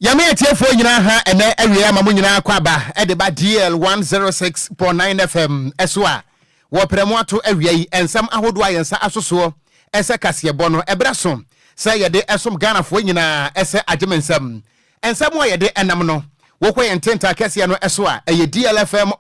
Yame etiefo nyina ha ene awie ama nyina kwaba e de ba DL 106.9 FM eswa wo premo ato awie yi ensam ahodo ayensa asoso ese kasebo no ebraso se ye de esom Ghanafo nyina ese agimensam ensam wo ye de enam no wo kwen tenta kase no eso a eye DLFM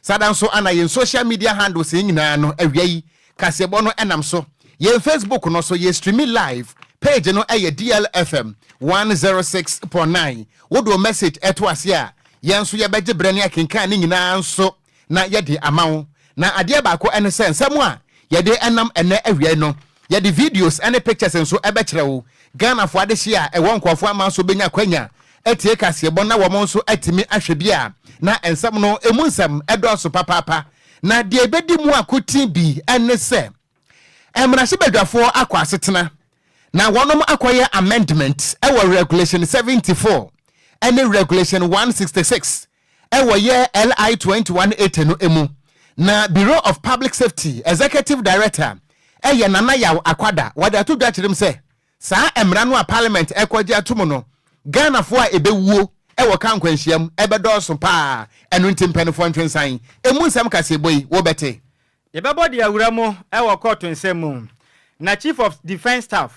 sadanso ana yen social media handles nyina no awie yi kasebo no enam so ye Facebook no so ye streaming live page no eye DLFM 106.9 wodo message eto ase a yenso ye beje brane akenkan ni nyina nso na ye de amawo na ade ba ko ene sensam a ye de enam ene awie no ye de videos ene pictures nso ebe kirewo Ghanafo ade hia e won kwafo ama so benya kwanya etie kasebo na wo nso atimi ahwe bia na ensam no emunsam edoso papapa na de ebedi mu akotin bi ene se emrahye badwafo akwa asetena na wonom akoye amendment ewo regulation 74 and regulation 166 ewo ye LI 2180 no emu na Bureau of Public Safety Executive Director eye nana yaw akwada wada to dwachirem se saa emra no a parliament ekwaje atomo no Ghanafo a ebewuo ewo kankwanhyiam ebedoso pa enu ntimpenfo ntwensan emu nsam kaseboi wo bete yebebodi awuramo ewo court nsemu na Chief of Defence Staff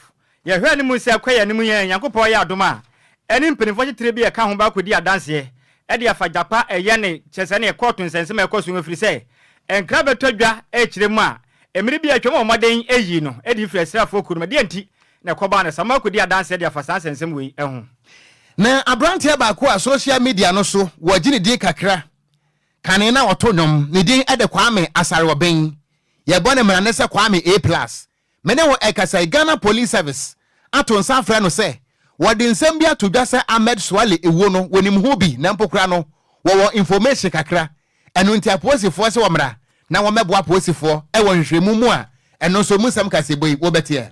ye hwe ni musi akwaya ni muye Yankopɔ ya adoma eni mpenifo tire bi e ka ho ba kodi adanse e de afajapa eye ne chese ne court nsensem e koso mfiri se enkra betodwa e kire mu a emiri bi atwom omoden eyi no e di frɛsrafo kuruma de anti na koba na sama kodi adanse de afasa nsensem we ehu na abrantia ba ko a social media no so wagine di kakra kane na otonwom ne din ede Kwame Asarewoben ye bone mrane se Kwame A+ mene wo ekasai Ghana Police Service aton safra no se wodi nsem bia to dwa se Ahmed Swale ewo no wonim ho bi na mpokra no wo information kakra eno nti aposifo se womra na wo mebo aposifo e wo nhwemu mu a eno so musam kaseboi wo betie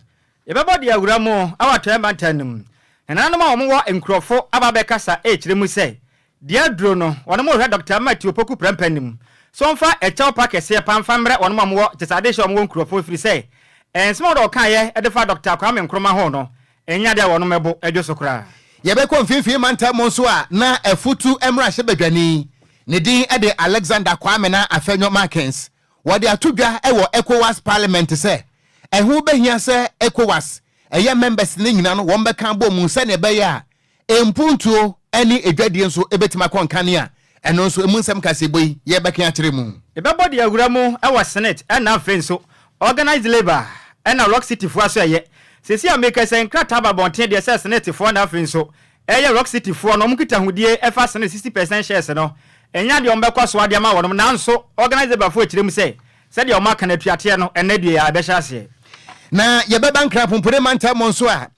yebebodi awuramo awatwemba tanim enanum a wo nkrofo ababekasa e kire mu se dia duro no wonom hwe Dr. Matthew Poku prempanim so mfa echaw pakese pamfamre wonom amwo tesade hye omwo nkrofo firi se ensmo do kan ye edefa Dr. Kwame Nkrumah ho no enya de wonom ebo edwoso kra yebekɔ mfimfini mantam nso a na efutu emrahye badwani ne din ede Alexander Kwame na Afenyo Markins wode atodwa ewo ECOWAS parliament se ehu behia se ECOWAS eye members ne nyina no won beka bɔ mu se ne be ya empuntuo ani edwadie nso ebetima konkane a eno nso emunsam kaseboi ye beka akire mu ebebodi awuramu ewo senate na fenso organized labor na Rock City fo aso eye sesi ameka se nkrata babonten de se senate fo na fenso eye Rock City fo no mukita hudie efa senate 60% shares no enya de ombekwa so ade ma wonom nanso organized labor fo akirem se de omaka na tuate no enadue ya behya ase na yebeba nkra pompore mantam nso a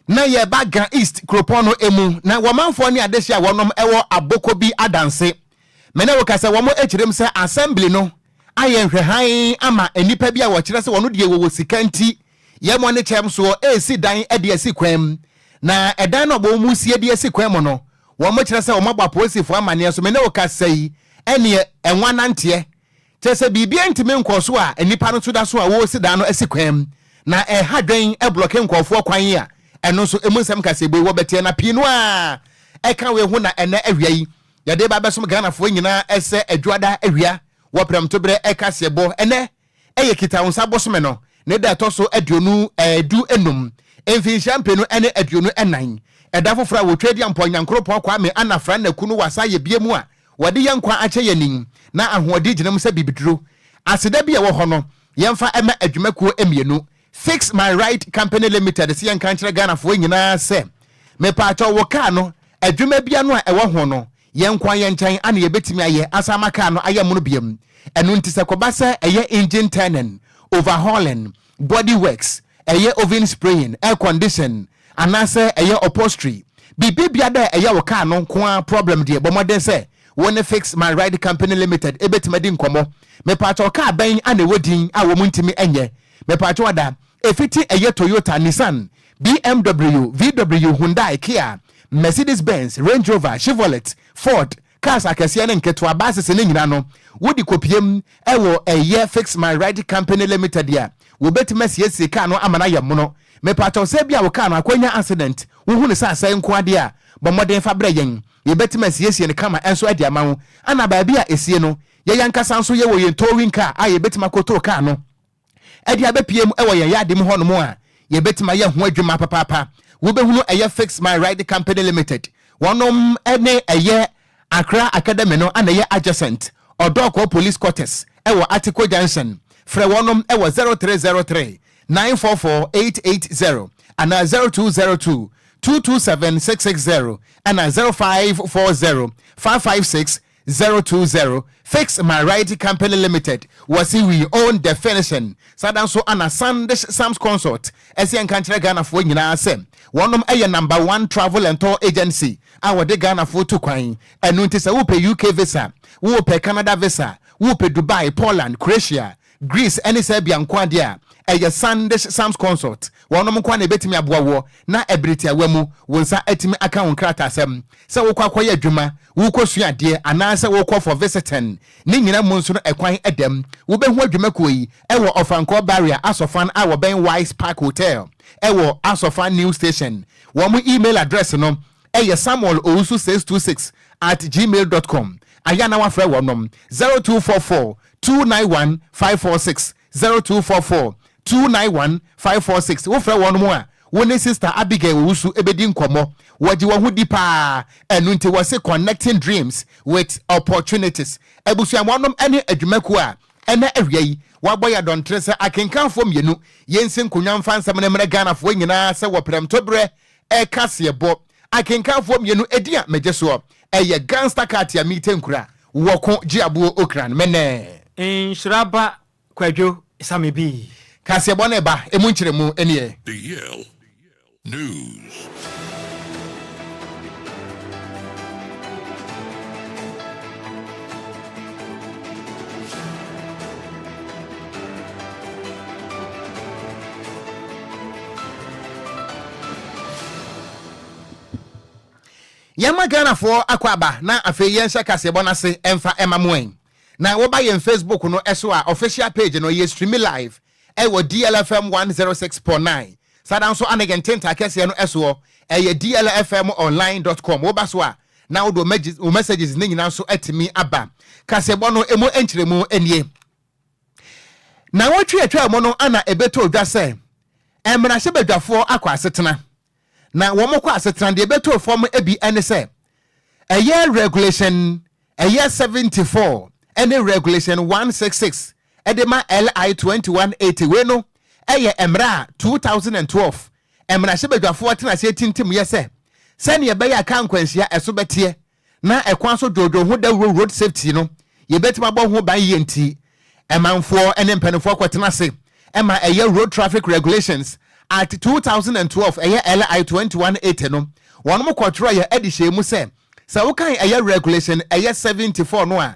na yeba Gan East Kropono emu na womanfo ne adehia wonom ewo aboko bi adanse mene wo kasa womo akirem se assembly no aye nhwehan ama enipa bi a wo kire se wono de wo sikanti ye mo ne chem so esi dan ade esi kwam na edan no bo mu sie de esi kwam no wo mo kire se wo mabwa posifo amane so mene wo kasa yi ene enwa nante tese bibia ntime nkoso a enipa no tuda so a wo si dan no esi kwam na hadwen e block nkofo kwan a eno so emunsam kaseboi wo betie na pino a eka we hu na ene awia yi yade ba besom Ghanafo nyina ese adwada awia wo premtobre ekasebo ene eye kita unsa bosome no ne da toso aduonu edu enum emfin champagne ene aduonu enan eda fofora wo twedi amponyankropon Kwame anafra na kunu wasa ye biemu a wode yankwa ache yanin na ahoodi ginam se bibiduro aseda bia wo ho no yemfa ema adwumakuo emienu Fix My Right Company Limited si yanka nkyere Ghanafo nyina se me paacho wo ka no adwuma bia no a ewo ho no yenkwa yenchan ana yebetimi aye asama ka no aye mu no biam enu ntise kobasa eye engine turning overhauling body works eye oven spraying air condition anase eye upholstery bibia da eye wo ka no kwa problem de bomodен se wona Fix My Right Company Limited ebetimi di nkomo me paacho ka ban ana wodin a wo muntimi enye me paacho ada efiti eye Toyota, Nissan, BMW, VW, Hyundai, Kia, Mercedes-Benz, Range Rover, Chevrolet, Ford, cars akɛseɛ ne nketewa bases ne nyina no wodi kopiem ɛwɔ ɛyɛ Fix My Ride Company Limited ya wobɛtumi asiesie car no amana yɛ mono mepatɔ sɛ bia wo car no akwanya accident wo hu ne sa asɛn nko ade a bɔmmɔden fa brɛ yɛn yɛbɛtumi asiesie ne kama ɛnso adi ama wo ana baabi a esie no yɛyɛ nkasa nso yɛwɔ yɛn towing car a yɛbɛtumi akɔtɔ car no ɛde abɛpiem ɛwɔ yɛn yɛade mu hɔ no mu a yɛbɛtumi ayɛ ho adwuma papaapa wobɛhunu ɛyɛ Fix My Ride Company Limited wɔnom ɛne ɛyɛ Accra Academy no ana ɛyɛ adjacent Odoko Police Quarters ɛwɔ Atiko Junction frɛ wɔnom ɛwɔ 0303 944 880 ana 0202 227 660 ana 0540 556 020. Fix My Ride Company Limited was we own definition sadan so ana Sandish Sam's Consort esi enkantre Ghana fo nyina asem wonom eye number 1 travel and tour agency our de Ghana fo to kwan enu nti se wo pe UK visa wo pe Canada visa wo pe Dubai Poland Croatia Greece any Serbia nkwa dia eye Sandish Sam's Consort wonom kwa na betimi aboawo na ebritia wamu wonsa etimi aka won krata asem se wo kwa koye adwuma wo kosua de anase wo kɔ for visiting ni nyina mu nso no ekwan edem wo behu adwuma koyi ewo Ofanko barrier Asofan a wo ben Wise Park Hotel ewo Asofan New Station wo mu email address no eye samuel626@gmail.com ayana wa frɛ wonom 0244 291 546 0244 291 546 wo frɛ wonom a woni sister Abigail Wusu ebedi nkomo waji wo hudi pa enu nti wose connecting dreams with opportunities ebusuam wonom ene adwumaku a ene awiai waboya don trese akenkanfo mienu yensin kunwa mfa nsam ne mre Ghana fo nyina se wo premtobre e kase bo akenkanfo mienu edia mejeso eye gangster katia mitenkura wo Okogyeabour Ocran mene Nhyiraba Kwadwo Sammy bi kase bo ne ba emu nkyeremu ene DL News. Yama Ghana for akwaba na afei yenhye kasebo na se emfa emamoen na wo ba yen Facebook no eso a official page no ye stream live ewo DLFM 106.9 sadan so anegententa kese no eso DLFM online.com wo ba so a na wo do messages ne nyina so atimi aba kasebo no emu enkyeremu enie na wo twetwa mo no ana ebeto odwa se emra hye badwafo akwa asetena na womoko asetena de beto form ebi ene se eye regulation eye 74 ene regulation 166 edema LI 2180 we no eye emra 2012 emra shebedwafo atena se tintim ye se ne ye beya kan kwansia eso betie na ekwan so dodo ho da road safety no ye betima bo ho ban ye nti emanfo ene mpanifo kwatena se ema eye road traffic regulations at 2012 eye LI 2180 no wonom kwotro ye edihye mu se wo kan eye regulation eye 74 no a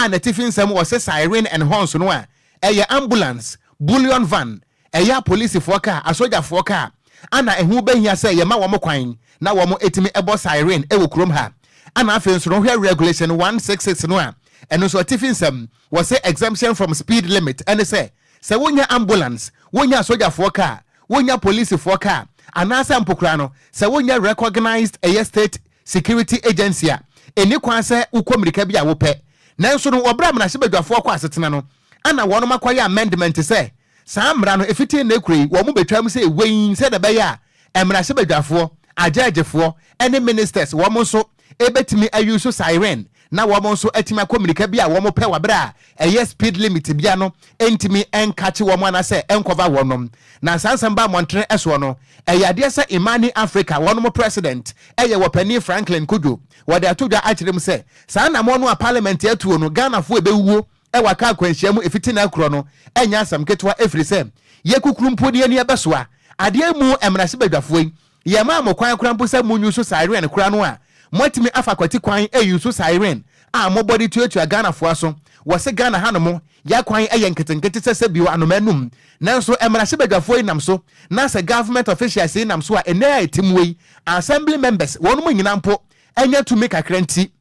na tifin sam wo se siren and horns no a eye ambulance bullion van eye police for car asoja for car ana ehu behia se ye ma wo kwan na wo etimi ebo siren ewo krom ha ana afen so no hwe regulation 166 no a eno so tifin sam wo se exemption from speed limit ene se wonya ambulance wonya soja for car wonya police for car anasa mpokra no se wonya recognized a state security agency a eni kwan se ukomirika bia wo pe nanso no obra na hyebadwafo kwa asetena no ana wono makwaye amendment se samra no efiti na ekuri wo mu betwam se weyin se da be ya emra hyebadwafo ajajefo ene ministers wo mo so ebetimi ayuso siren na wo mo so atimi akomirika bia wo mo pe wabra a speed limit bia no entimi enkache wo mo na se enkova wonom na sansamba montre eso no eyade se imani Africa wonom president eye wopani Franklin Kudwo wode atodwa akirem se sa na mo no a parliament atuo no Ghana fo ebewuo e waka kwanhia mu efiti na akro no enya asam ketwa efri se ye kukurumpo de ani abesoa ade mu emrase badwafo ye ma mo kwan krampo se munyu so siren kura no a motimi afa kwati kwan eyuso siren a mo body to Ghana fo aso wo se Ghana hanomo ya kwan eye nketenkete se biwo anomanum nanso emrase badwafo nam so na se government officials nam so a ena etimwe assembly members wonu mo nyina mpo enya to make akranti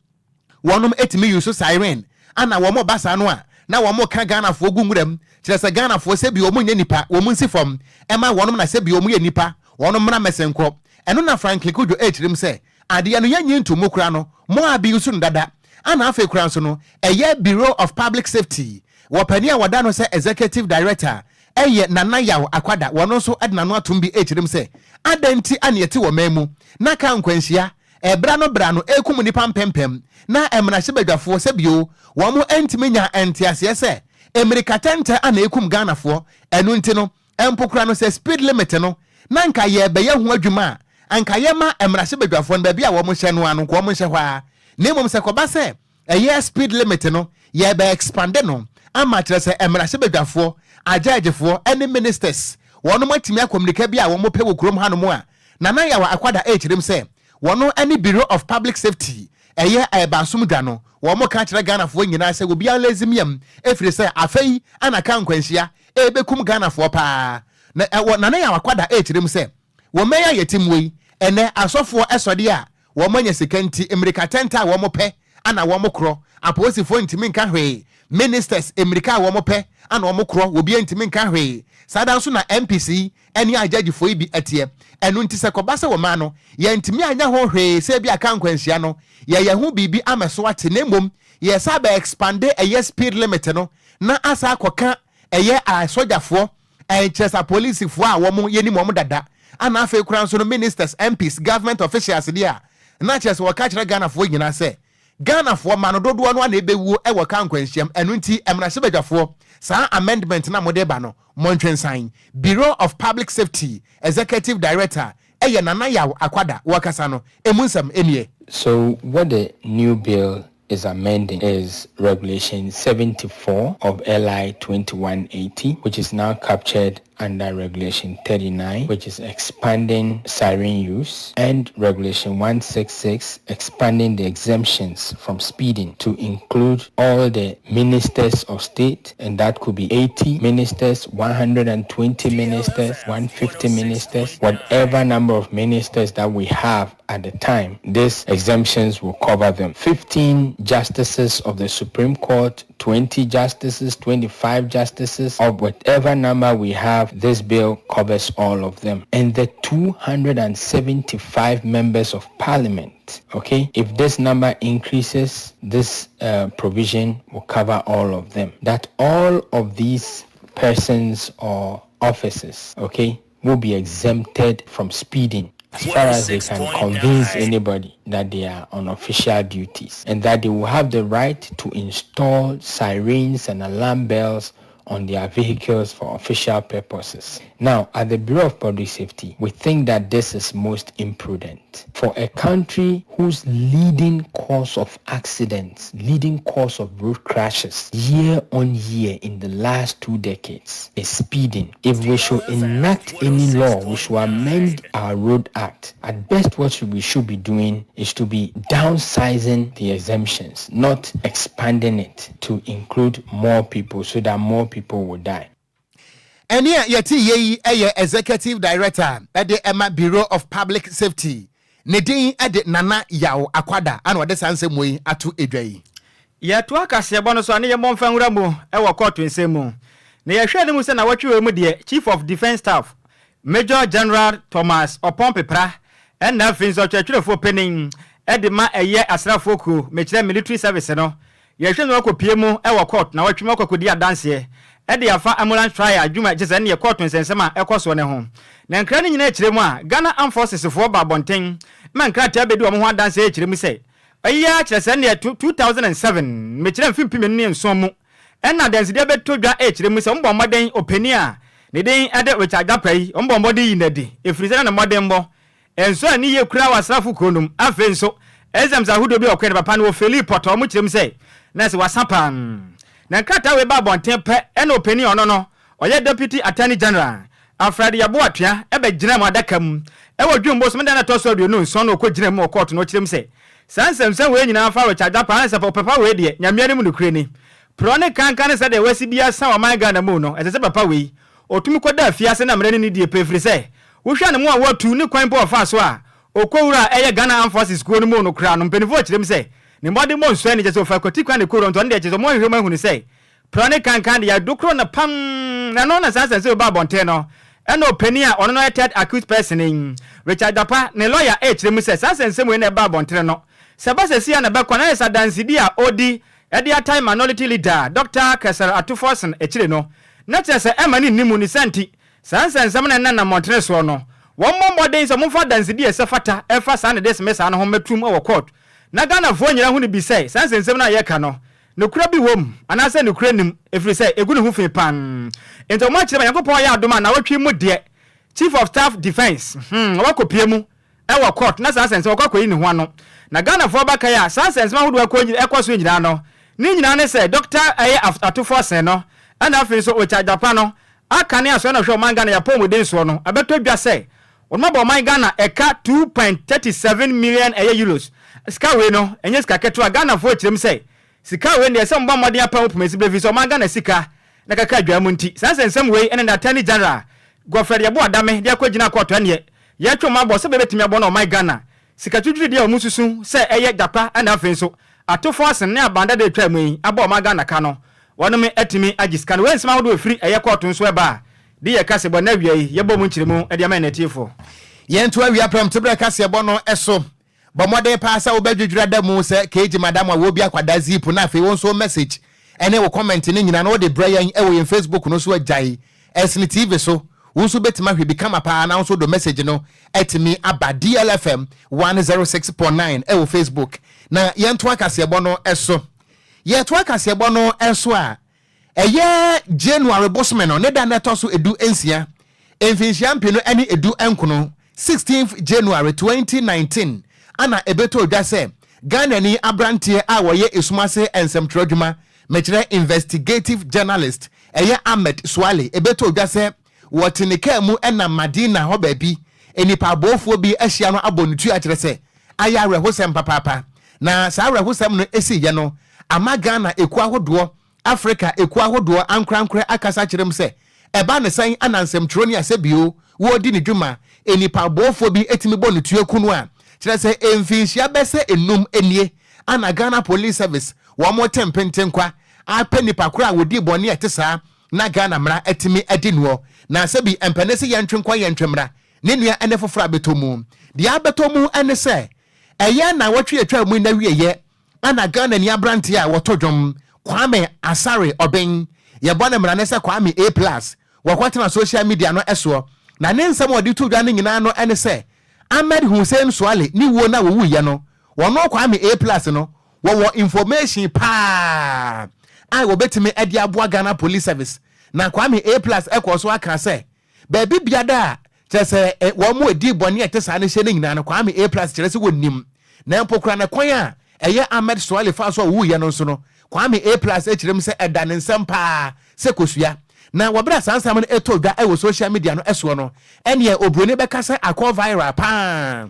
wɔnom etimi use siren ana wɔn basa no a na wɔn ka Ghana fo gunguram kyerɛ sɛ Ghana fo sɛ bi wɔn nyɛ nipa wɔn nsi fam ɛma wɔnom na sɛ bi wɔn yɛ nipa wɔnom na mesenko ɛno na Franklin Kwadwo echirim sɛ adeɛ no yɛnyi ntomo kura no mo abi use no dada ana afa kura nso no ɛyɛ Bureau of Public Safety wɔpani a wɔda no sɛ Executive Director ɛyɛ Nhyiraba Kwadwo wɔno nso ɛde no atom bi echirim sɛ adanti aniete wɔ memu na ka nkwanhyia ebra no ekum nipa mpempem na emrahye badwafo sɛ bio wɔn mo entimi nya entiase sɛ America tenta ana ekum Ghanafo ɛnu nti no empokura no sɛ speed limit no na nka ye bɛyɛ ho adwuma anka ye ma emrahye badwafo no baabi a wɔn hyɛ no ano ko wɔn hyɛ hɔ a na mmom sɛ kɔba sɛ ɛyɛ speed limit no ye bɛ expand no ama kyerɛ sɛ emrahye badwafo agyagyefo ɛne ministers wɔn mo atimi akomunika bi a wɔn mo pɛ wɔ kurom hanom a Nhyiraba Kwadwo echirim sɛ wɔn any Bureau of Public Safety ɛyɛ ɛbaasum dwa no wɔn mo ka kyerɛ Ghanafoɔ nyinaa sɛ obi alazimiam efiri sɛ afei ana ka nkwanhyia ebekum Ghanafoɔ paa na Nhyiraba Kwadwo echirim sɛ wɔn mɛyɛ yetimwe ɛnɛ asɔfoɔ ɛsɔde a wɔn anya sika nti America tenta a wɔn pɛ ana wɔn korɔ apolisifoɔ ntimi nka hwee ministers America a wɔn pɛ ana wɔn korɔ obi ntimi nka hwee sada nso na MPC ɛne agyagyefo yi bi ɛteɛ ɛno nti sɛ kɔba sɛ wɔn ano yɛ ntimi anya ho hwee sɛ bi aka nkwanhyia no yɛ ho bibi ameso ate na mmom yɛ sa ba expand ɛyɛ speed limit no na asa akɔka ɛyɛ asogyafoɔ ɛkyerɛsa polisifoɔ a wɔn yɛ ni wɔn dada ana afei kura nso no ministers MPs government officials deɛ na kyerɛ sɛ wɔka kyerɛ Ghanafoɔ nyinaa sɛ Ghanafoɔ ma no dodoɔ no ana ebewuo ɛwɔ ka nkwanhyiam ɛno nti emrahye badwafo saa amendment na mode ba no montwensan Bureau of Public Safety Executive Director ɛyɛ Nhyiraba Kwadwo wakasa no emunsam enie. So what the new bill is amending is Regulation 74 of LI 2180, which is now captured under Regulation 39, which is expanding siren use, and Regulation 166, expanding the exemptions from speeding to include all the ministers of state, and that could be 80 ministers, 120 ministers, 150 ministers, whatever number of ministers that we have at the time. These exemptions will cover them. 15 justices of the Supreme Court, 20 justices, 25 justices, of whatever number we have, this bill covers all of them. And the 275 members of parliament, okay, if this number increases, this provision will cover all of them. That all of these persons or officers, okay, will be exempted from speeding as far as they can convince anybody that they are on official duties, and that they will have the right to install sirens and alarm bells on their vehicles for official purposes. Now, at the Bureau of Public Safety, we think that this is most imprudent. For a country whose leading cause of accidents, leading cause of road crashes, year on year in the last 2 decades is speeding. If we should enact any law, we should amend our Road Act. At best, what we should be doing is to be downsizing the exemptions, not expanding it to include more people so that more people will die. And here yeti ye Executive Director at the Emma Bureau of Public Safety. Nedin at the Nhyiraba Kwadwo and what the sansem way atu edwai. Ya to akase bono so ane ye momfa nwura mu e wo court nsemu. Na ye hwe ne mu se na watwe mu de Chief of Defence Staff Major General Thomas Opompepra and na fin so twetwerefo penin e de ma eye asrafo ku mekire military service no. Ye hwe no akopie mu e wo court na watwe mu akokodi adanse e de afa ambulance trial adwuma je se ne ye court nsensem a ekoso ne ho. Na nkra ne nyina ekire mu a Ghana Armed Forces fo ba bonten man nkra ta bedu omo ho adanse ekire mu se aya kire se ne 2007 mekire mfimpi ne nson mu enna danse de beto dwa ekire mu se mbo moden opani a ne den ade Richard Gapai mbo moden yinadi efiri na moden mbo enso ani ye kura wasrafu kronum afi nso ezamza hudo bi okwe papa no Philip Potter mu kire mu se na se wasapan na nkata we ba bonten pe ena opani ono no oye Deputy Attorney General Ocran Ocran ebe gina mu adaka mu e wodwumbo so meda na to so no nso no okogina mu court no kirem se sansem we nyina fa we charge pa ansa papa we de nyamia mu nukure ni pro ne kankan se de wasi bia sa wa man Ghana mu no ese papa we otumi koda afia se na mre ni die pefri se wo hwa ne mu a watu ni kwan po fa so a okowura eye Ghana Armed Forces ko no mu no kra no mpenifo kirem se ne mbode mo nso ne je so fa kwati kwa ne kuro nto ne je so mo hwe ma hu ne sei prone kankan de ya dokro na pam na no na sanse ba bonte no eno opani a ono no third accused person in Richard Dapa ne lawyer mu se sanse mu ne ba bonte no se ba se sia na ba kwa na sa dansidi a odi edia time minority leader Dr. Kesar Atuforsen no na tese emani nimu ni senti sanse nsem na montre so no won modern so mfa dansidi e se fata e fa sa ne des mesa no ho metum e court na Ghana fo nyira hu ni bi sei sanse nsem na ye ka no ne kura bi wom anase ne kura nim efiri sei egu ne hu fe pan ento mo akire Yakopon ya adoma na watwi mu de chief of staff defense wakopie mu e wo court na sanse nsem wakwakoyi ne ho ano na Ghana fo baka ya sanse nsem ahodo akoyi ekoso nyira no ni nyina ne sei Dr. Atuforsen no ana afiri so Richard Dapa no aka ne aso na hwe man Ghana ya pomuden so no abeto dwa sei onma bo man Ghana eka 2.37 million euros ska we no enye ska keto Ghana fo kirem sei sika we ne se mba modern apa opumesi brevi so man Ghana sika na kaka dwa mu nti sanse nsem we ene da attorney general Godfrey Yabo Adame dia kwagina court ane ye twoma bo se bebetimi abo na man Ghana sika tudwiri dia omususu se eye Dapa ana afin so Atuforsen ne abanda de twa mu yi abo man Ghana ka no wonum etimi agiskan we nsema wodo free eye court nso e ba de ye kase bo na wiei ye bo mu nkyiremu e de ama natifo ye nto awia pram tebra kase bo no eso bo modern pasa wo badwudwura da mu se keji madam a wo bi akwada zip na fe won so message ene wo comment ni nyina no de brayan e wo yen Facebook no so agyan esni TV so wo so betima hwe become pa na so do message no etimi aba DLFM 106.9 e wo Facebook na ye nto akase bo no eso ye to akase bo no eso a eye January bosman no ne da na to so edu ensia enfinhia mpino ene edu enkono 16th January 2019 ana ebeto dwa se Ghanaian abrantie a woye esumase ensemtrodwuma mekire investigative journalist eye Ahmed Swale ebeto dwa se wotineka mu ena Madina ho baabi enipa abofo bi ahia no abonitu a kire se aya rehosem papapa na sa rehosem no esi ye no ama Ghana eku ahodo Africa eku ahodo ankrankre akasa kirem se eba ne san anansem ni asebio wo di ne dwuma enipa abofo bi etimi bonitu ekunu a kire se emfinhia bese enum enie ana Ghana Police Service wo mo tempentenkwa apenipa kura wodi boni etesa na Ghana mra etimi edinuo na sebi empenese yentwenkwa yentwemra ne nua ene fofora betomu dia betomu ene se eye na wotwe atwa mu na wieye ana Ghana ni abrante a wotodwom Kwame Asare Oben ye bone mra ne se Kwame A+ wakwatena social media no eso na ne nsam odi to dwa ne nyina no ene se Ahmed Hussein Swale ni wo na wo ye no wono Kwame A+ no wo information pa ai wo betime edi aboa Ghana Police Service na Kwame A+ ekoso aka se baby biada chese wo mo edi bone etesa ne hye ne nyina no Kwame A+ chese wonim na mpokura na kwan a eye Ahmed Swale fa so wo ye no nso no Kwame A+ echirem se eda ne nsam pa se kosua na wabra sansam no eto dwa e wo social media no eso no ene obroni beka se akọ viral pa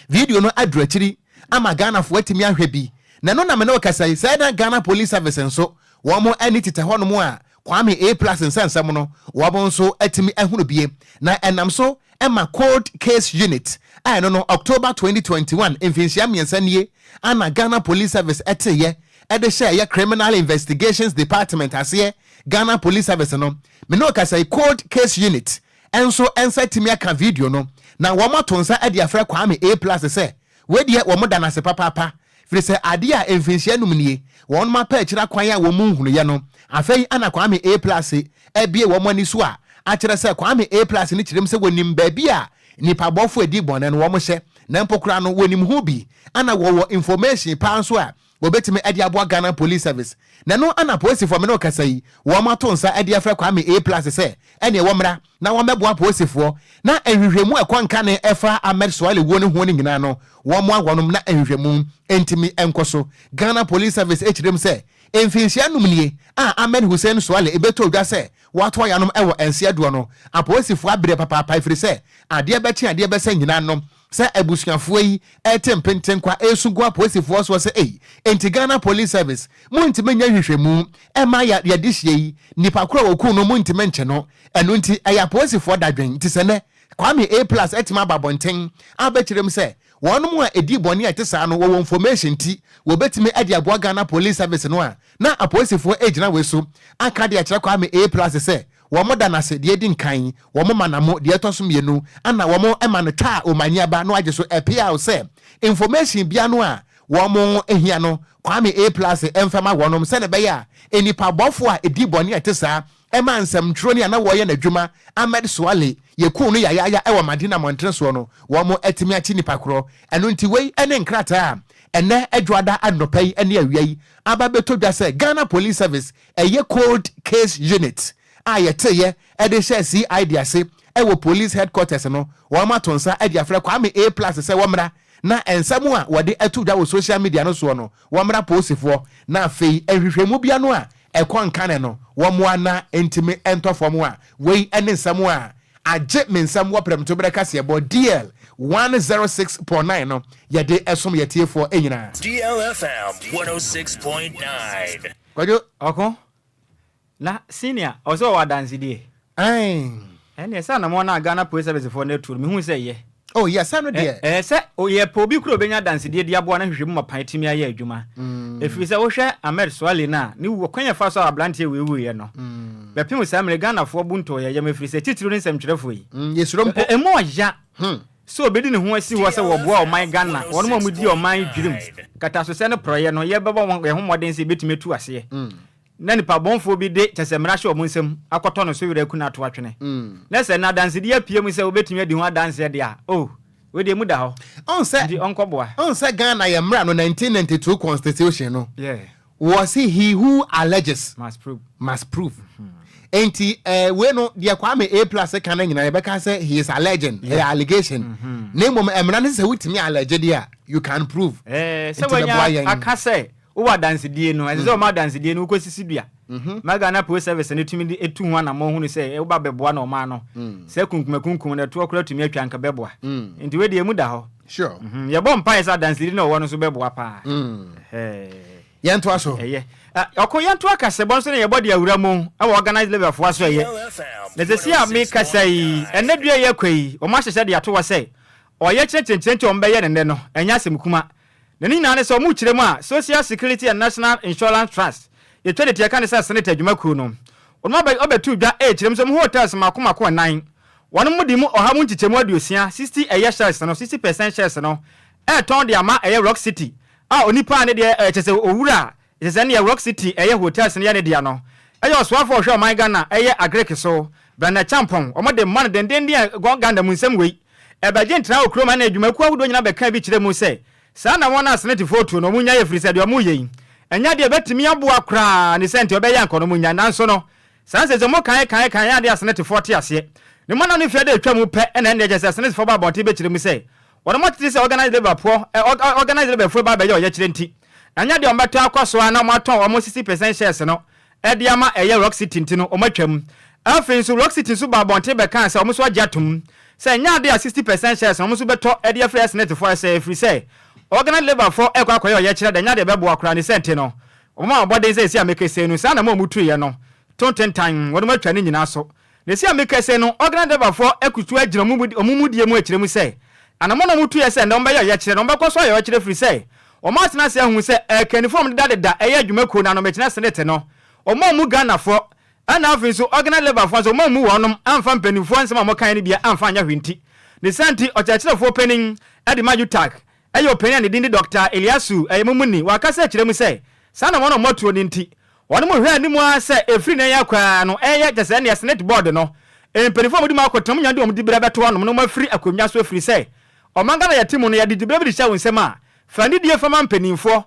video no adurachiri ama Ghana fo atimi ahwe bi na no na me no kasa say na Ghana Police Service nso wo mo ani tete hono mo a Kwame A+ nsansam no wo bo nso atimi ahunu bie na enam so ema cold case unit I no October 2021 emfinhia miensa nie ana Ghana Police Service eteye ede share ya criminal investigations department ase Ghana Police Service no me no ka say cold case unit enso ensatimi aka video no na wo motonsa ade afra Kwame A+ se we de wo moda na se papa firi se ade a emfinhia numnie won ma pa akira kwan a wo mu hunu ye no afei ana Kwame A+ ebie wo mani so a akira se Kwame A+ ni kirem se wonim ba bi a nipa bofo edi bone no wo mo hye na mpokura no wonim hu bi ana wo information pa so a obetime ade aboa Ghana Police Service na no ana police for me no kasai wo matonsa ade afra Kwame A+ se ene wo mra na wo meboa police for na ehwehwemu ekwanka ne efa Ahmed Swale wo ne ho ne nyina no wo mo agwonom na ehwehwemu entimi enkoso Ghana Police Service echirem se emfinhia numnie a Ahmed Hussein Swale ebeto dwa se wato yanom ewo ensia do no apolice for abire papa ifiri se ade bechi ade bese nyina no se ebusuafo yi etempentenkwa esugu apolicefoɔ so se enti Ghana Police Service muntimenya hwehwemu ema ya dihye yi nipa kura woku no muntimenche no eno nti eya apolicefoɔ dadwen nti se ne Kwame A+ etima babonten abekirem se one more a deep boni at Tesano or information tea will bet me at the Ghana police service no na a police for age now so I can't kwame A plus say one more than I said the edin kind one more manamo the atosum yenu and now one more emanata o maniaba no I just so appear say information bianoa one more ehiano kwame A plus emfama one send beya any pa bofo a deep boni at Tessa Eman some trony and away and a juma, Ahmed Swale, ye kunu ya ewa Madina Montresono, one more etimia chini pakro, and untiway and encrata, and ne edwada and no pay any away, Ababeto Jase, Ghana Police Service, a ye cold case unit. I tell ye, Edisha see idea say, ewo police headquarters no, Wamatonsa, Edia Kwame A plus say wamra. Na ensamua wade etu da wo social media no so no wamra post for na fei ehwehwemu bia no a ekwan kane no wamwana entime entofom a wei ene nsamo a agye mensam wo prem to breka se bo DL 106.9 no yade esom yetie for enyina DLFM 106.9 Kwadwo oko na senior ozo wa dance die ene sa na mo na Ghana Police Service for net tour me hu say ye. Oh yes, I know there. Say oh ye po bi kuro benya dance de aboa na hwehwemu mapan timi aye adwuma. Efi say wo hwe Ahmed Swale na ni wo kwanya fa so ablante we ye no. Be pim say America Ghana fo bunto ye me firi say titiro nsem twerefo yi. Yesuro mpo. Emo ya. So obedi ne ho asi wo say wo boa o man Ghana. Wono mu di o man dwirim. Kata so say no proye no ye beba ye ho moden say betime tu ase. Na nipa bonfo bi de chesemra hye omo nsem akoto no so wira ku na to atwene na se na dance de apiem se obetumi adi ho dance de a oh we de mu da ho on se di onkoboa on se Ghana ye mra no 1992 constitution no yeah was he who alleges must prove enti we no de kwame A plus kan nyina ye beka say he is alleging allegation name mo emra ne se wutimi allege de a you can prove se wanya aka say Uwa dance die no eze o ma dance die no ukosisi dua Ghana Police Service ne tumi etu ho na mo hu ne se e ba beboa na o ma no se kunkum na to okura tumi atwa nka beboa enti we de mu da ho sure ye bom pa esa dance die no wo no so beboa pa yanto aso okon yanto akase bon so ne ye body awura mu e wo organize level for aso ye na se sia me kasai ene dua ye kwai o ma hyehye de ato wa se o ye chenchenche o mbe ye ne no enya asem kuma Nani na ne so mu kiremu a Social Security and National Insurance Trust. Ye twede tie kan se senate adwumaku no. Onma ba obetu dwa kiremu so mu hotels makoma ko 9. Wono mu di mu oha mu nchichemu aduosia 60 eye shares no 60% shares no. Ton de ama eye Rock City. Onipa ne de chese owura. Chese ne Rock City eye hotels ne ne dia no. Eye oswafo hwe man Ghana eye agrek so. Brana champon omo de man den Ghana mu nsem wei. Ebaje ntra okroma na adwumaku ahudo nyina be kan bi kiremu se sa na wona senate photo no munya ye free said omu ye enya de betimi aboa kra ne sente obeya nko no munya nanso no sa se mo kan ya de senate photo ase ne mo na ne fie de atwa mu pe na ne je senate for ba bonte be kire mu say wono mo tete se organize labor po organize labor for ba be ye kire nti enya de ombeto akoso na mo aton o mo 60% shares no e de ama eye Rock City nti no o matwam afin so Rock City so ba bonte be kan se o mo so agyatum se enya de 60% shares o mo so beto e de free senate for say free say Organize labor for ekwa ye kire da nya de bebo akra ne sente no o ma obode se sia mekese no sa na ma mutu ye no tontentan wodo matwa ne nyina so ne sia mekese no organize labor for ekutu agyina omumudie mu akire mu se anamo na mutu ye se na ombe ye kire no ombe koso ye kire free se o ma tena se hu se kanifom da eye adwumako na no mekina senete no o ma mu Ghana for ana afin so organize labor for so ma mu wonom amfa mpanifo nsema mo kan ne bia amfa anya hwenti ne senti o kire fo penin ade majutak ayo penya ne dindi Dr. Eliasu ayemumuni wakasa kiremu se sana wono motuo ni nti wono mo hwe animu ase efri na yakwa no eye jese ne senate board no emperifo mudi makotam nya de omudi bra beto wono no mafri akonwa so efri se omanga na yatimu no yade dibra bi sha wonsema fani die fama mpanimfo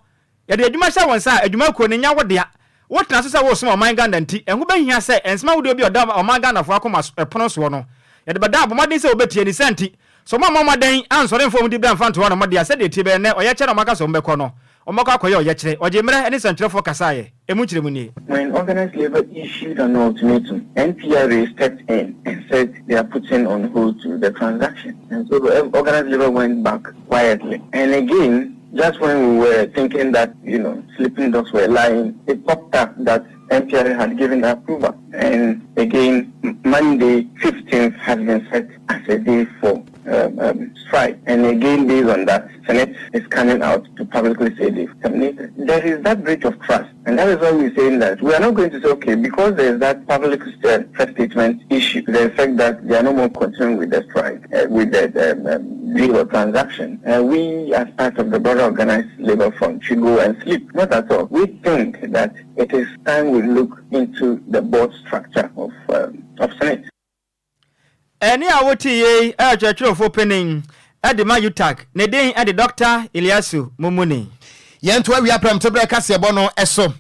yade adwuma sha wonsa adwuma ko ne nya wodea wotena so se wo so omanga na nti enho behia se ensema wodi obi oda omanga na fo akoma epono so no yade bada abomade se obetie ni senti so mama den ansore mfo mudi bra mfanto wono mode ase de tie be ne oye kere omaka so mbekọ no omaka akoye oye kere oje mre eni santrefo kasaye emu kire mu ni. When organized labor issued an ultimatum, Enquiries stepped in and said they are putting on hold to the transaction, and so the organized labor went back quietly. And again, just when we were thinking that sleeping dogs were lying, it popped up that MPRA had given approval, and again Monday 15th has been set as a day for strike. And again, based on that, Senate is coming out to publicly say they've terminated. There is that breach of trust. And that is why we're saying that we are not going to say, okay, because there is that public press statement issue, the effect that they are no more continuing with the strike, with the deal or transaction. We, as part of the broader organized labor front, should go and sleep. Not at all. We think that it is time we look into the board structure of Senate. Any awoti church for opening at the Mayutak, Nedin at the Dr. Ilyasu Mumuni. Yentua we are pram to break us bono eso.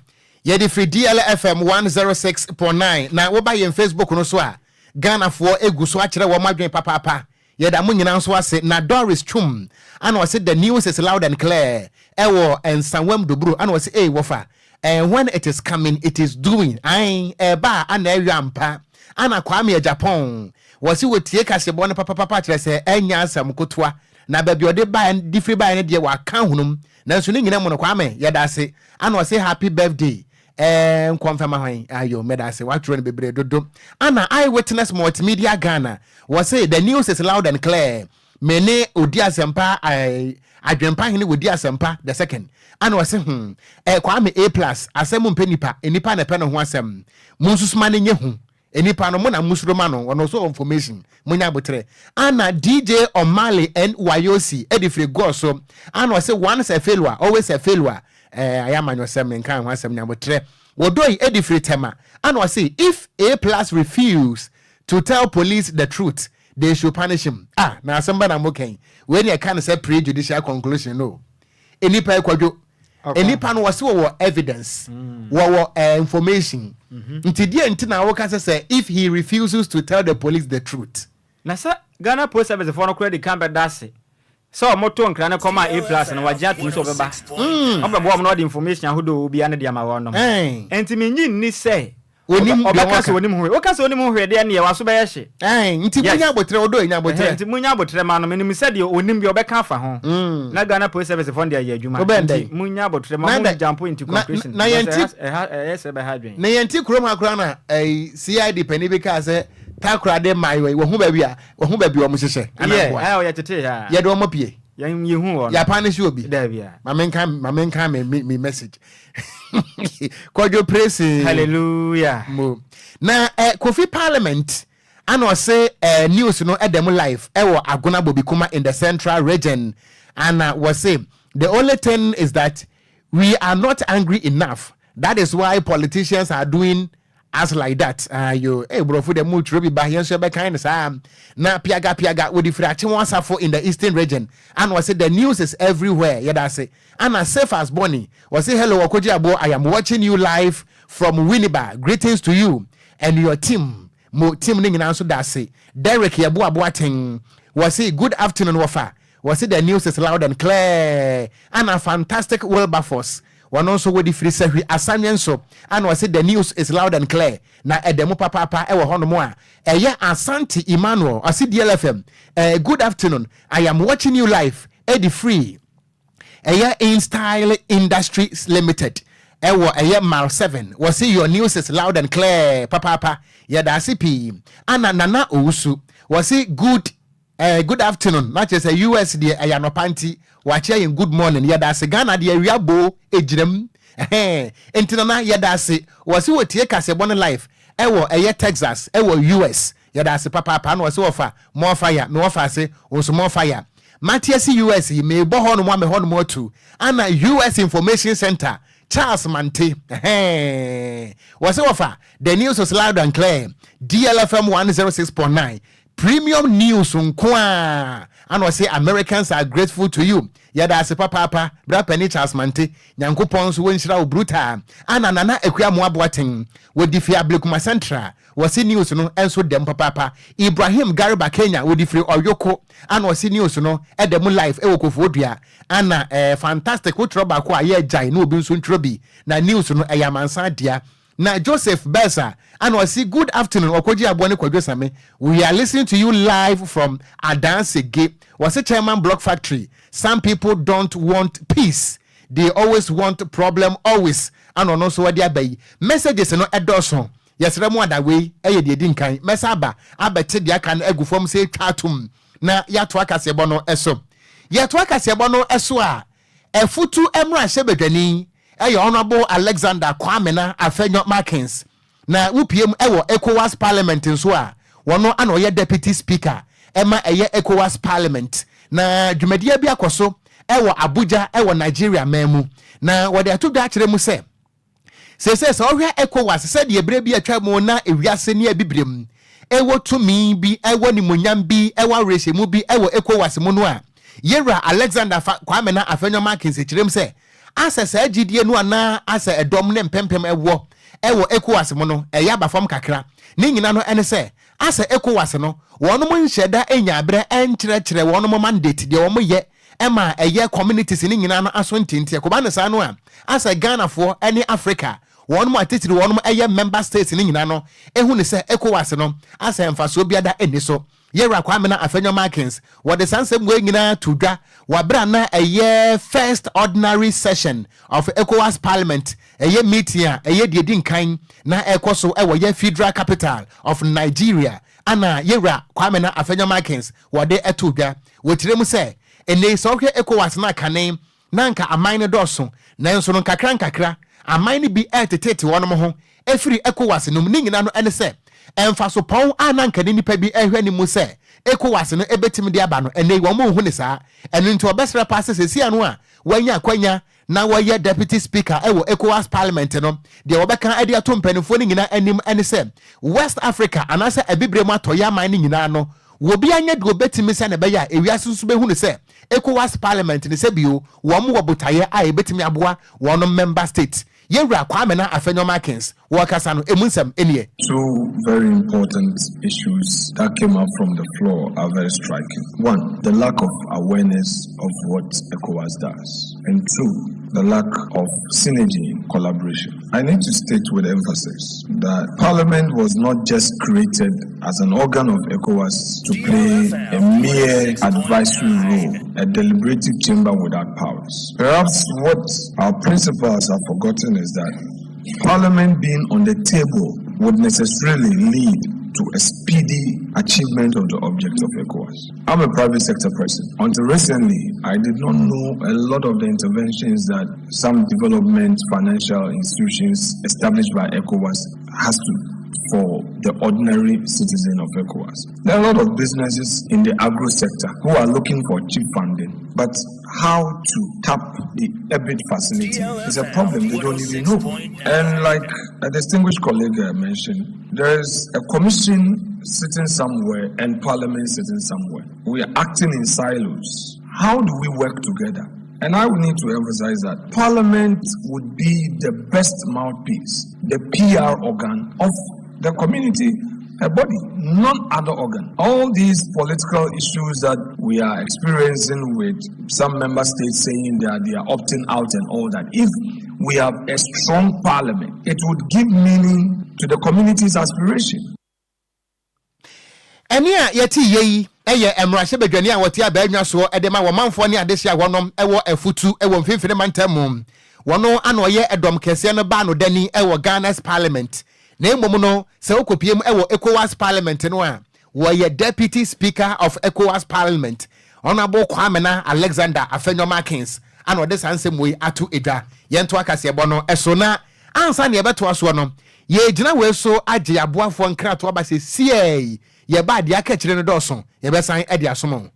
Yedi free DLFM 106.9. Na woba yen Facebook no so a Ghana for egu so akere wo madwen papa. Yeda mo nyina so ase na Doris Chum. And was it the news is loud and clear. Ewo and Sanwem Dobru and was say wofa. And when it is coming, it is doing. Ain eba and yampa. Ana kwame Japan. Was we take as a bonnet papa say enya sam kotwa. Na baby ode ba different ba ne de wa kan hunum. Na so ni nyina mo no kwame yeda se. And was say happy birthday. Confirm hwan ayo meda say what run bebre dodo. Ana eyewitness multimedia Ghana was say the news is loud and clear. Mene odi asempa adwempa hene wodi asempa the second. And was kwame A+ asem mpenipa enipa na pe no ho asem. Munsusuma ne nye hu. Enipa no mo na musuroma no ono so information munya botre. Ana DJ Omale and Wayosi edifre go so. And was say once a failure always a failure. I am on your semen can one seven botre. Wodoi edifre tema. And was say if A+ refuse to tell police the truth, they should punish him. Now somebody I'm okay. When you can say prejudicial conclusion, no. Enipa Kwadwo. Enipa no was evidence. Information. Nti die nti na wo ka say if he refuses to tell the police the truth. Na sa Ghana Police Service for no credit can be dase. So moto nkra na koma A+ na wagya tu so beba. Obebo am no the information ahodo obi ane dia ma wo no. Enti menyi ni say onim obaka so onim ho. Oka so onim ho de na ye waso be ye hye. Nti munya botre odo nya botre. Nti munya botre ma no menim say de onim bi obeka afa ho. Na Ghana Police Service for de ye adwuma. Nti munya botre ma mo jump into conclusion. Na yenti yes be hadwen. Na yenti krom akra na CID pani bi ka say takra de my way wo hu ba bi wo mo hyehyɛ ana o ya tete ha ye do mo pie ye hu wo ya punish obi da bia mamenka me message Kwadwo praise hallelujah mo na Kofi Parliament and was say news no edem live wo Agona Bobikuma in the central region and was say the only thing is that we are not angry enough. That is why politicians are doing as like that. Bro, for the mood be by here, so be kind of na piaga with the fraction once for in the eastern region. And was it the news is everywhere. Yeah, that's it. And as safe as Bonnie was say hello, Okogyeabour. I am watching you live from Winneba. Greetings to you and your team. Mo team ning and answer that's it. Derek Yabuabuating was it good afternoon, Wafa. Was it the news is loud and clear and a fantastic Wilberforce. One also with the free service asanyenso and was it the news is loud and clear na edemo papa ewo hono mo a Asante Emmanuel I see DLFM good afternoon I am watching you live Eddie Free in Style Industries Limited ewo Mal 7 was it your news is loud and clear papa da CP ana nana Owusu was it good afternoon not just a US the no panty watch in good morning da se Ghana the wiabo ejirem entinana da se was we tie kase born life ewo Texas ewo US da se papa no was offer more fire no offer say also more fire Matthias US me bo ho no me ho no too ana US Information Center Charles Mante was offer the news was loud and clear DLFM 106.9 premium news unkwa and was say Americans are grateful to you yada se papa bra penny Charles Mante nyankopon so wonhira wo bruta ana nana Ekuamu Aboaten wo difia Blekuma Central was see news no enso dem papa Ibrahim Gariba Kenya wo difri Oyoko and was see news no edem live e wo Kofodua ana fantastic wo troba ko aye jai no obi nso ntrobi na news no eyamansa dia na Joseph Besa and was see good afternoon Okogyeabour Kwadwo Sammy. We are listening to you live from Adansege. Was a chairman block factory. Some people don't want peace. They always want problem always. And also what they bay messages no edoson. Yes, remo that way. De din kan. Mesaba abete dia kan egu from say chatum. na yato akasebo no eso yato akasebo no eso a efutu emra hyebedwani honorable Alexander Kwamena Afenyo Markins na upiem ewo ECOWAS parliament nso a wono ana oye deputy speaker ema eye ECOWAS parliament na dwumadia bi akoso ewo Abuja ewo Nigeria memu na wode atodwa akire mu se so ohwe ECOWAS se de ebre bi atwa mu na ewiase ne abibrem ewo tumi bi ewo nimonyam bi ewo rehemu bi ewo ECOWAS mu no a yera Alexander Kwamena Afenyo Markins kirem se asese agidie no ana asa edom ne mpempem ewo ECOWAS mu no eya bafam kakra ni nyina no ene se asa ECOWAS no wono mo nhyeda enyabre enkyerɛkyerɛ wono mo mandate de womo ye ema eye communities ni nyina no aso ntintie ko ba ne sa no a asa Ghana fo ene Africa wono mo atitiri wono mo eye member states ni nyina no ehu ne se ECOWAS no asa emfaso biada eni so yera Kwamena Afenyo Markins what the sansem we nyina tudwa wabra na eye first ordinary session of ECOWAS parliament eye meeting eye dedin kan na ekoso ewo ye federal capital of Nigeria ana yera Kwamena Afenyo Markins wade etudwa wotirem se ene so hwe ECOWAS na kanen na nka amane doso na nso no nkakra amane bi etetete wono mo ho efiri ECOWAS no ni nyina no ene se emfaso pon ananka ni nipa bi ehwe ni mu se ECOWAS no ebetimi de aba no ene wo mo hu ne saa eno nti obesra pass sesi anu a wanya kwanya na woye deputy speaker ewo ECOWAS parliament no de wobeka ade ato mpanifo ni nyina anim ene se West Africa anase ebibrem atoya man ni nyina no wobi anya de obetimi se na be ya ewiase nso be hu ne se ECOWAS parliament ne se bio wo mo wobotaye a ebetimi aboa wono member state Yera Kwamena Afenyo Markins wakasano emunsem enie. Two very important issues that came up from the floor are very striking. One, the lack of awareness of what ECOWAS does. And two, the lack of synergy and collaboration. I need to state with emphasis that Parliament was not just created as an organ of ECOWAS to play a mere advisory role, a deliberative chamber without powers. Perhaps what our principals have forgotten is that Parliament being on the table would necessarily lead to a speedy achievement of the object of ECOWAS. I'm a private sector person. Until recently, I did not know a lot of the interventions that some development financial institutions established by ECOWAS has to for the ordinary citizen of ECOWAS. There are a lot of businesses in the agro sector who are looking for cheap funding, but how to tap the EBIT facility is a problem they don't even know. And like a distinguished colleague mentioned, there is a commission sitting somewhere and Parliament sitting somewhere. We are acting in silos. How do we work together? And I would need to emphasize that Parliament would be the best mouthpiece, the PR organ of the community, a body, none other organ. All these political issues that we are experiencing with some member states saying that they are opting out and all that, if we have a strong parliament, it would give meaning to the community's aspiration. Enia yeti yeyi eye emrahye bedwani a wote abaanwa so edema wo manfo ne adesia wonom ewo afutu ewo mfimfine mantam wono ana oye edom kese no ba no dani ewo Ghana's parliament na emom no se okopiem ewo ECOWAS parliament no a wo ye deputy speaker of ECOWAS parliament honorable Kwamena Alexander Afenyo Markins ana ode sansem we atu edwa yento akase bono eso na ansa ne ebeto aso no ye gina we so age aboafo nkrato aba se sie ye ba de akachire no doso ye besan ade asomo.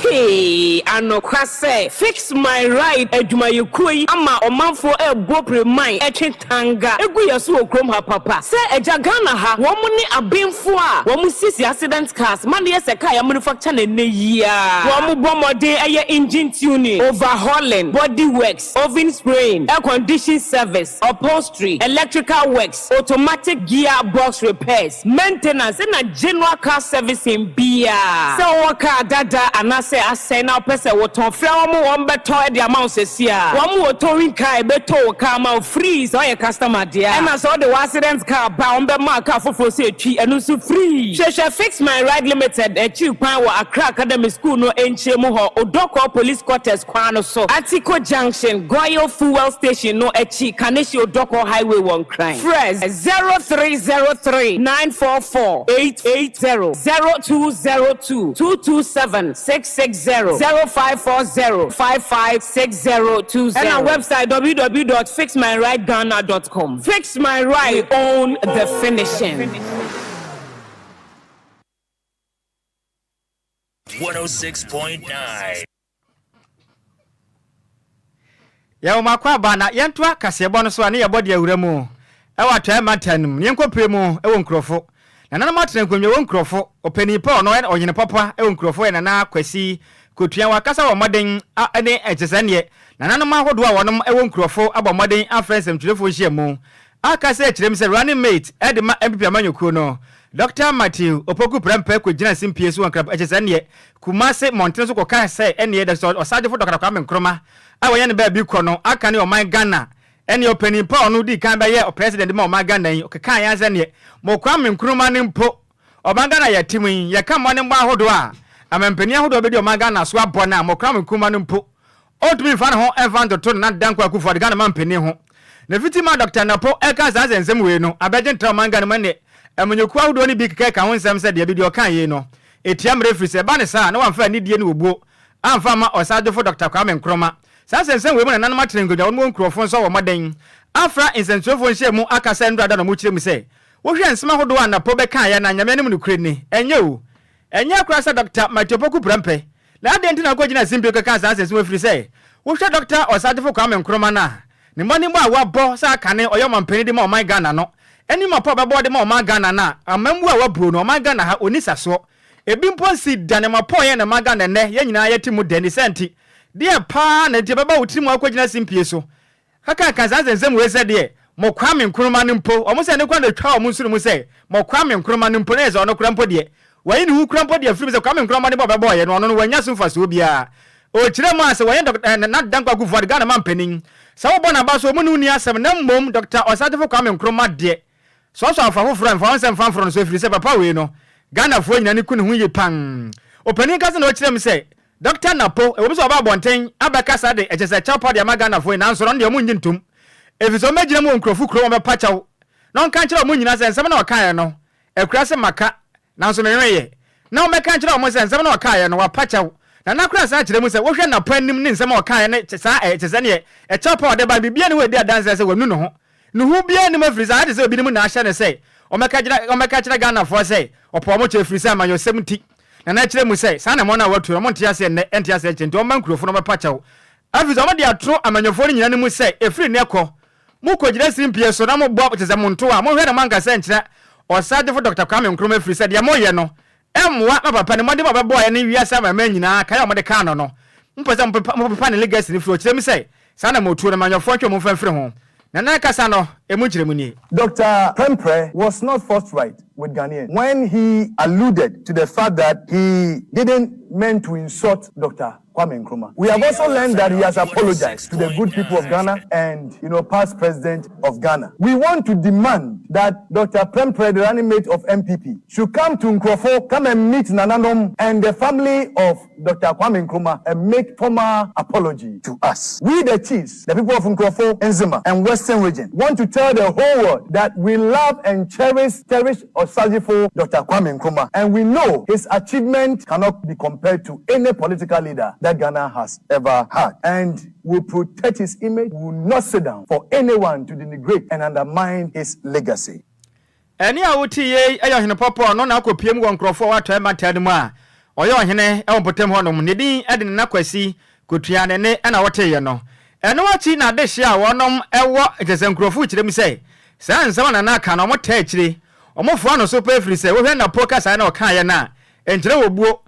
Hey, anokwase fix my ride adwumayekoi ama omanfo ebo premai etwetanga egu yeso okrom ha papa se eja Ghana ha wo mu ni abenfo a wo mu sisi accident cars man ye se car ya manufacture na neya wo mu bomode eye engine tuning, overhauling, body works, oven spraying, air condition service, upholstery, electrical works, automatic gearbox repairs, maintenance na general car servicing bia se wo car dada anase asɛ na opese woton fra omo won beto e de amount sesia omo woton kai beto ka ma free so your customer there and so the accident car ba on be mark afoforo se etwi enu so free shesha fix my ride limited e chi kwan wo Accra Academy School no enchemu ho Odoko police quarters kwan no so Atiko Junction Goyo fuel station no echi Kaneshi Odoko highway 1 crime fresh 0303 944 880 0202 227 660 0540 556020 and our website www.fixmyrideghana.com. Fix My Ride, own the finishing. 106.9. Ya makwa bana yentoa kasebo no so ane yebode awuramu e watwa matanum yenkopremu e wonkrofo na nana matena nkonwe wonkrofo opanipa no oyene papa e wonkrofo e nana kwasi kotua wakasa wo moden ane echesane na nana mahodo a wonom e wonkrofo abo moden afrensem twelefo hyiamu akasa ekirem se running mate e de ma MPP amanyokuo no Dr. Matthew Opoku Prempe ko gina simpie so wankra echesane kumase montene so koka se ene de so osagefo Dr. Kwame Nkrumah awoye ne ba bi ko no aka ne oman Ghana ene opani pa onu di kan ba ye president ma oman Ghana yi okeka yan ne mo Kwame Nkrumah ne mpo oman Ghana ya timun ye ka mo ne mba hodo a amampani ahodo be di oman Ghana so abona mo Kwame Nkrumah ne mpo otumi fa ne ho evando to na dankwa kufu Ghana mampani ho na fitima Dr. Napo eka zazensem we no abeje ntra oman Ghana mane emunyoku ahodo ni bi keka ho nsem se de bi di okan yi no etiam refri se ba ne sa na wamfa ni die ne obuo amfa ma osagefo Dr. Kwame Nkrumah Sansen we mu na nanama trengoja won nkrofo so wo moden afra insentrofo nhye mu akasa ndada no mu kire mu se wo hwe nsema hodo anapo be kan ya na nyame ne mu nukure ni enye o enye akura sa Dr. Matiopoku Prempe la de ntina ko gina simbi ka kan sansen we firi se wo hwe Dr. Osagefo Kwame Nkrumah na ne mani mu a wabo sa akane oyo mampani de ma oman Ghana no eni mapo bebo de ma oman Ghana na amambu a waburo no oman Ghana ha onisa so ebi mponsi dane mapo ye na oman Ghana ne ye nyina ye timu de ni senti dia pa na tie baba wotiri mu akwagina simpie so kaka kazazenzem we se de mo Kwame Nkrumah ne mpo omo se ne kwa na twa omo nsuru mu se mo Kwame Nkrumah ne mpo na eze ono kura mpo de wayi ne hu kura mpo de firi se Kwame Nkrumah ne baba boye no ono no wanya so faso bia o kire mu ase wayi na dankwa kufu de Ghana mampanin sa wo bona ba so mu ne uni asem na mmom Dr. Osagefo Kwame Nkrumah de so afa foforo mfa onsem fanforo no so firi se papa we no Ghana fo nyina ne ku ne hu ye pan opanin kase na o kire mu se Dr. Napo e wo so ba bonten abeka sade ejese chapa de magana fo na nsoro de mu nyintum efiso megina mu nkrofu kro mo pa chaw no nka kire mo nyina sensem na okan no ekura se maka na nso menweye na o meka kire mo sensem na okan no wa pa chaw na nakura sa kire mu se wo hwe Napo anim ne nsem okan ne sa ejese ne e chapa de ba bibia ne we de dance se wonu no ho ne hu bia ne mafrisa ade se obi ne mu na ahye ne se o meka kire Ghana fo se opo mo che frisa amanyo 70 na kire mu sei sa na mo na watu mo ntiase ne ntiase chenti o mankrofo no bepa chawo afizo mo de atro amanyofo ni nyina ne mu sei efiri ne ko mu ko gire simpie so na mo bo teze mo nto a mo hwe na manka se nkyira Osagefo Dr. Kwame Nkrumah efiri se de mo ye no emwa na papa ne mo de baba boy ne wiase ama ma nyina ka ya mo de ka no mpese mo papa ne legacy ne firi o kire mu sei sa na mo tuo na amanyofo ntwe mo mfamfiri ho na kasa no emu kire mu ni Dr. Prempe was not forthright with Ghanaians when he alluded to the fact that he didn't meant to insult Dr. Kwame Nkrumah. We have also learned that he has apologized to the good people of Ghana and, past president of Ghana. We want to demand that Dr. Prempe, the running mate of MPP, should come to Nkrofo, come and meet Nananom and the family of Dr. Kwame Nkrumah and make formal apology to us. We, the chiefs, the people of Nkrofo, Enzima, and Western region, want to tell the whole world that we love and cherish Osagefo Dr. Kwame Nkrumah, and we know his achievement cannot be compared to any political leader that Ghana has ever had. And will protect his image, will not sit down for anyone to denigrate and undermine his legacy. Eni awuti ye ayo hene popo no na akopiem wo nkrofo wato emata mu a oyo hene e wompotem ho no ne din ade ne nakwasi kotua ne ne na wote ye no eno wachi na de hia wonom ewo ejese nkrofo kire mi sei sa nsama na aka na omota akire omofo no so pa firi sei wo hwe na poka sa na oka ye na enjire obuo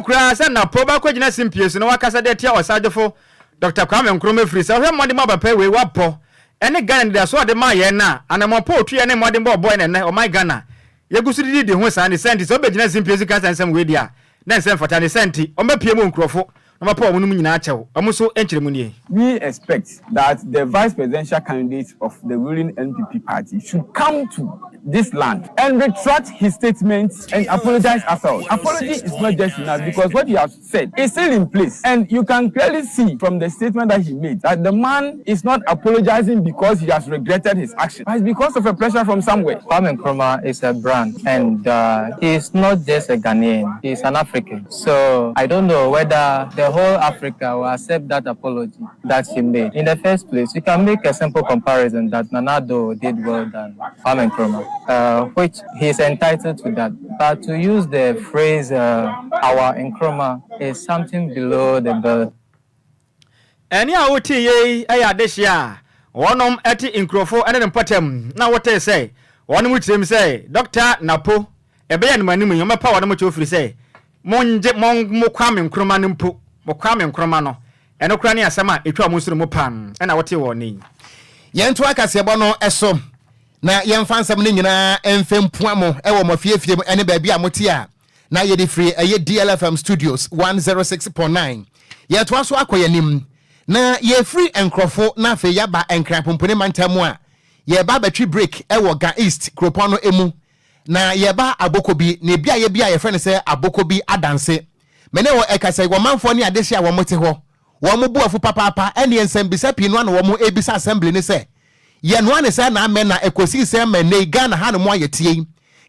kura sa na po ba kwagina simpie so no wakasa de tia Osagefo Dr. Kwame Nkrumah firi sei wo hwe mode mabapa we wapo ene Ghana de so de ma ye na anampo otu ye ne mode mbo boy ne o my Ghana ye gusudi di ho sa ne send so begina simpie so kasa nsem we dia na nsem fata ne senti o mapie mu nkrofo na mapo omo nyina achew omo so enkyere mu nie. We expect that the vice presidential candidate of the ruling NPP party should come to this land and retract his statements and apologize afterwards. Apology is not just enough because what he has said is still in place, and you can clearly see from the statement that he made that the man is not apologizing because he has regretted his action, but it's because of a pressure from somewhere. Kwame Nkrumah is a brand, and he is not just a Ghanaian, he is an African. So I don't know whether the whole Africa will accept that apology that he made. In the first place, you can make a simple comparison that Nana Addo did well than Kwame Nkrumah, which he is entitled to that. But to use the phrase our Nkrumah is something below the belt. Any awoti ye aya deshia wonom eti nkrofo ene ne potem na wote say wonom tirim say Dr. Napo ebe ya nmanu mu yomepa wonom chofiri say monje mo Kwame Nkrumah ne mpo mo Kwame Nkrumah no eno kura ne asema etwa mo suru mo pam ena wote woni yento akase bo no eso na yemfa nsam ne nyina emfempua mo ewo mafiefie ene ba bia mote a na ye de free eye DLFM Studios 106.9 yeto aso akoyanim na ye free enkrofo na fe yaba enkrapompone mantamu a ye ba battery break ewo Ga East kropono emu na ye ba abokobi na bia ye friend say abokobi adanse mene wo ekase wo manfo ne adehia wo mote ho wo mo buafo papa ene ensem bisa pinu na wo mo ebisa assembly ne say ye no ane say na amen na ekosi say mene Ghana ha no mo ayetie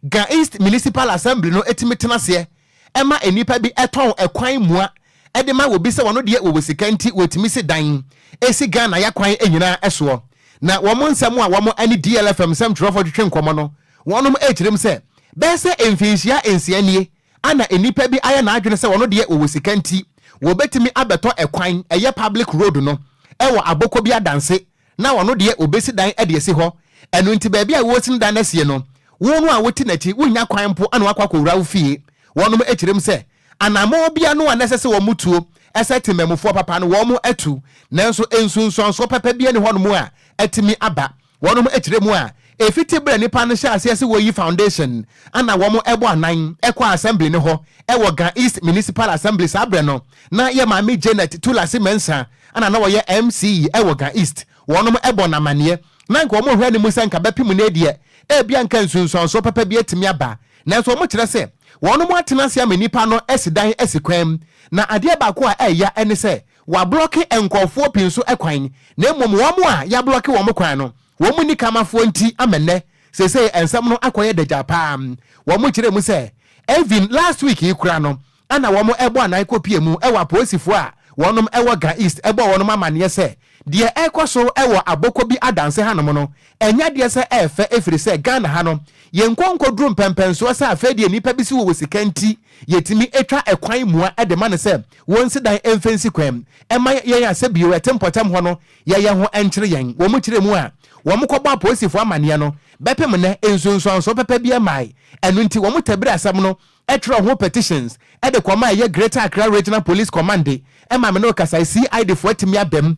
Ga East Municipal Assembly no etimetena se ema enipa bi eton ekwan mua edema wo bi se wono de wo sikanti wotimi se dan esi Ghana yakwan enyina eso na wo mo nsam a wo mo ani DLFM sam trofo twetwe nkomo no wonom echirem se be se emfinhia ensianie ana enipa bi aye na adwene se wono de wo sikanti wo betimi abeto ekwan eye public road no ewo aboko bi adanse na wono de obesi dan ede esi ho eno nti ba bia wo sin dan na sie no wonu a woti nachi wunya kwan mpo ana wakwa wura ofie wonom echirem se anamo bia no anesese wo mutuo esete memufo papa no wo mu atu nanso ensunsunso papa bia ne hono mu a etimi aba wonom echirem a efiti bra nipa no sha ase wo yi foundation ana wo mu ebo anan ekwa assembly ne ho ewo Ga East Municipal Assembly sabre no na ye mami Janet Tulasi Mensa ana na wo ye MC ewo Ga East wonom ebo na mane na nka wo mu hwe ne mu sanka bepim na de bia nka ensunsunso papa bia etimi aba nanso wo mu kire se wonom atena se amanipa no esidan esikwam na ade ba ko a eya ene se wa block enkofo pinso ekwan na emom wo mu a ya block wo mu kwan no wo mu ni kamafo nti amenne se ensam no akoye daja pa wo mu kire mu se even last week ikura no ana wo mu ebo anan kopie mu ewa posifo a wonom ewo Ga East ebo wonom amane se de ekoso ewo aboko bi adanse hanom no enya de se efe efiri se Ghana ha no yenkonko drum pempenso se afedie nipa bi si wo sikanti yetimi etwa ekwan mua edema ne se wonsi dan emfensi kwam ema ye ya se biyo etempotem ho no ye ho enkyere yen wo mu kire mu a wo mu kobo aposifo amane no bepem ne ensonso pepe bi emai enu nti wo mu tabiri asam no etro ho petitions ede kwama ye Greater Accra Regional Police Command ema me no kasa CID fo atimi abem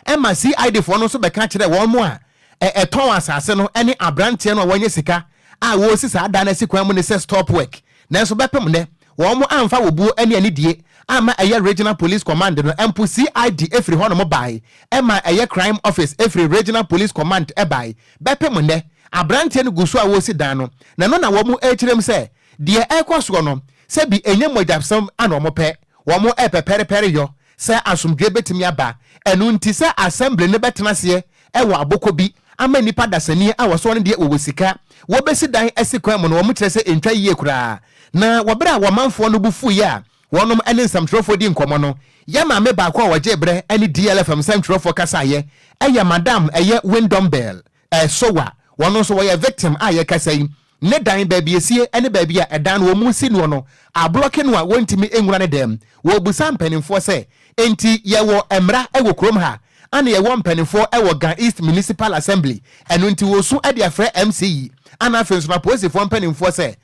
ema CID fo no so beka kire wo mu a eton asase no ene abrante no wonye sika a wo si sa da na sikwan mu ne se stop work nanso bepem ne wo mu amfa wo buo ene ani die ama eye Regional Police Command no empo CID efri ho no mo bai ema eye Crime Office efri Regional Police Command bai bepem ne abrante no gusu a wo si dan no na no na wo mu ekirem se de ekoso no se bi enye mojapsam ana mo pe wo mu epepere yo se asomdwe betimi aba enu nti se assembly ne betena se ewo aboko bi ama nipa dasani a wo so ne de owosika wo besi dan esikwan mo no wo mu kire se entwa yie kura na wo bra wo manfo no bufu ya wonom ene nsamtrofo di nkomo no ya ma me ba kwa waje bre ene DLFM samtrofo kasa ye eya madam eye Windom Bell sowa wono so wo ye victim a ye kasa yi ne dan baabi esie ene baabi a edan wo mu si no no a block no a wontimi enwura ne dem wo busa mpanimfo se enti ye wo emra ewo krom ha ana ye wo mpanimfo ewo Ga East Municipal Assembly enu nti wo su ade afre MCE ana afenso na posifo mpanimfo se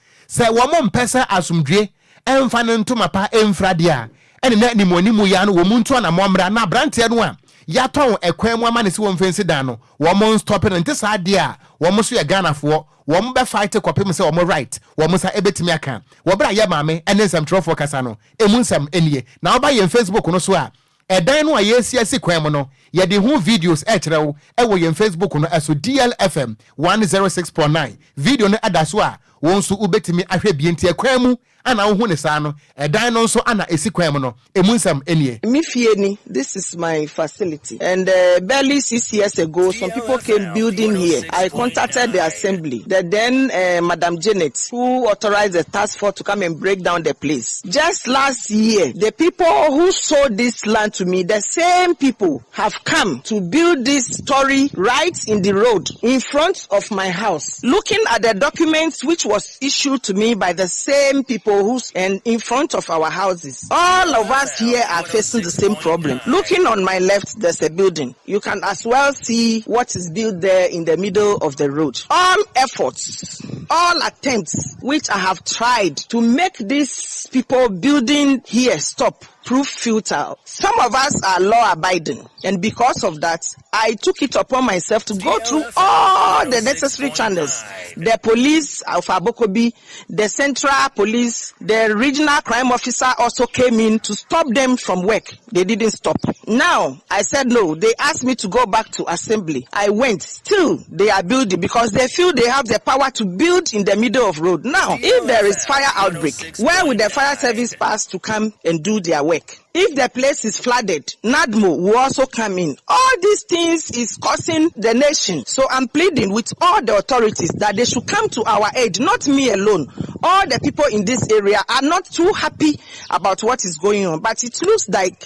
wo mo mpesa asumdwe emfa ne ntoma pa emfrade a ene na nimonimu ya no wo mu nto na momra na brante no a ya ton ekwan mu amane se wo mfensi dan no wo mo stop no nti sa de a wɔn so yɛ Ghanafoɔ wɔn bɛ fight kɔpem sɛ wɔn right wɔn sa ebetumi aka wɔbra yɛ maame ɛne nsɛmtwerɛfoɔ kasa no emu nsɛm enie na ɔba yɛn Facebook no so a ɛdan no a yɛsiasi kwan mu no yɛde ho videos ɛkyerɛw ɛwɔ yɛn Facebook no ɛso DLFM 106.9 video no ɛda so a wɔn so ubetumi ahwɛ bi ntia kwan mu ana wo hu ne saa no ɛdan no nso ana esi kwan mu no emu nsɛm enie Mifieni, this is my facility, and barely 6 years ago some people came building here. I contacted the assembly, then Madam Janet, who authorized the task force to come and break down the place. Just last year, the people who sold this land to me, the same people have come to build this story right in the road in front of my house. Looking at the documents which was issued to me by the same people who's and in front of our houses, all of us here are facing the same problem. Looking on my left, there's a building. You can as well see what is built there in the middle of the road. All efforts, all attempts which I have tried to make these people building here stop prove futile. Some of us are law abiding, and because of that, I took it upon myself to go through all the necessary channels. The police of Abokobi, the central police, the regional crime officer also came in to stop them from work. They didn't stop. Now, I said no. They asked me to go back to assembly. I went. Still, they are building because they feel they have the power to build in the middle of road. Now, if there is fire outbreak, where will the fire service pass to come and do their work? If the place is flooded, NADMO will also come in. All these things is causing the nation. So I'm pleading with all the authorities that they should come to our aid, not me alone. All the people in this area are not too happy about what is going on. But it looks like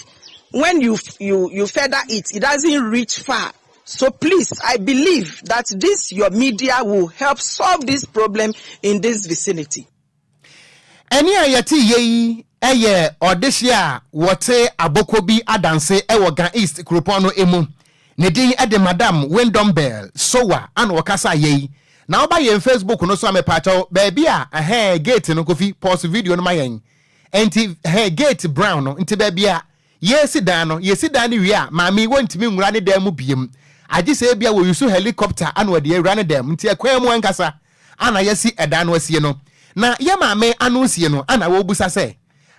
when you feather it, it doesn't reach far. So please, I believe that this, your media, will help solve this problem in this vicinity. Any ayati ye eye odeshia wote abokobi adanse ewo Gan East Krupono emu ne din ede Madam Windom Bell Sowa an wakasa ye na oba ye Facebook no so amepacho baby a gate no kofi post video no mayen enti gate brown no enti baby a yesi dan no wi a maami wontimi nwura ne dan mu biem agi se bia wo yusu helicopter an wode awura ne dan enti akwan mu ankasa ana yesi edan no asie no na ye maame anu sie no ana wo busa se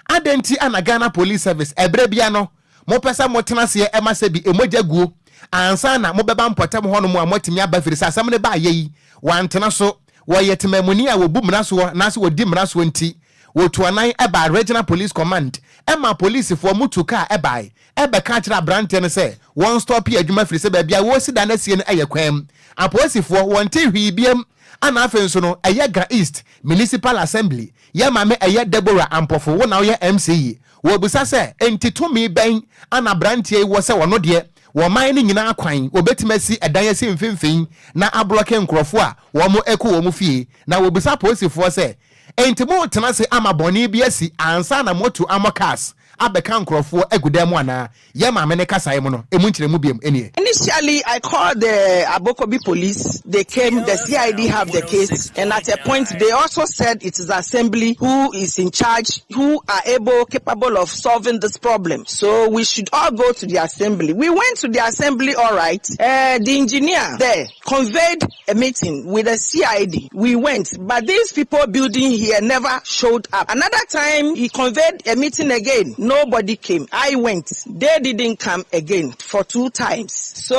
adenti ana Ghana Police Service ebre bia no mo pesa mo tena se e ma se bi emoja guo ansa na mo beba mpotem hono mo amotimi aba firisa asam ne ba yeyi wantena so wo yetemamuni a wo bu mra so na se wo di mra so nti wo tuanan eba Regional Police Command ema police fo mutuka ebai ebe ka kira brante ne se won stop ye adwuma firisa ba bia wo sida na sie ne eyekwam apolisifoɔ wonte hwibiem ana afenso no eye Gan East Municipal Assembly ye mame eye Deborah Ampofo wo na ye MCE wo busa se entitumi ben ana brantie wo se wono de wo man ni nyina akwan obetimasi edan yesi mfimfin na abloke nkrofo a wo mo eko wo mo fie na wo busa polisifoɔ se entimo tena se ama boni bi asi ansa na moto amokas abeka nkrofo egudemu ana ye ma mene kasaye mu no emu nkyeremu biem enie. Initially I called the Abokobi police. They came, the CID have the case, and at a point they also said it is assembly who is in charge, who are capable of solving this problem. So we should all go to the assembly. We went to the assembly, all right. The engineer there conveyed a meeting with the CID. We went, but these people building here never showed up. Another time he conveyed a meeting again. Nobody came. I went. They didn't come again for 2 times. So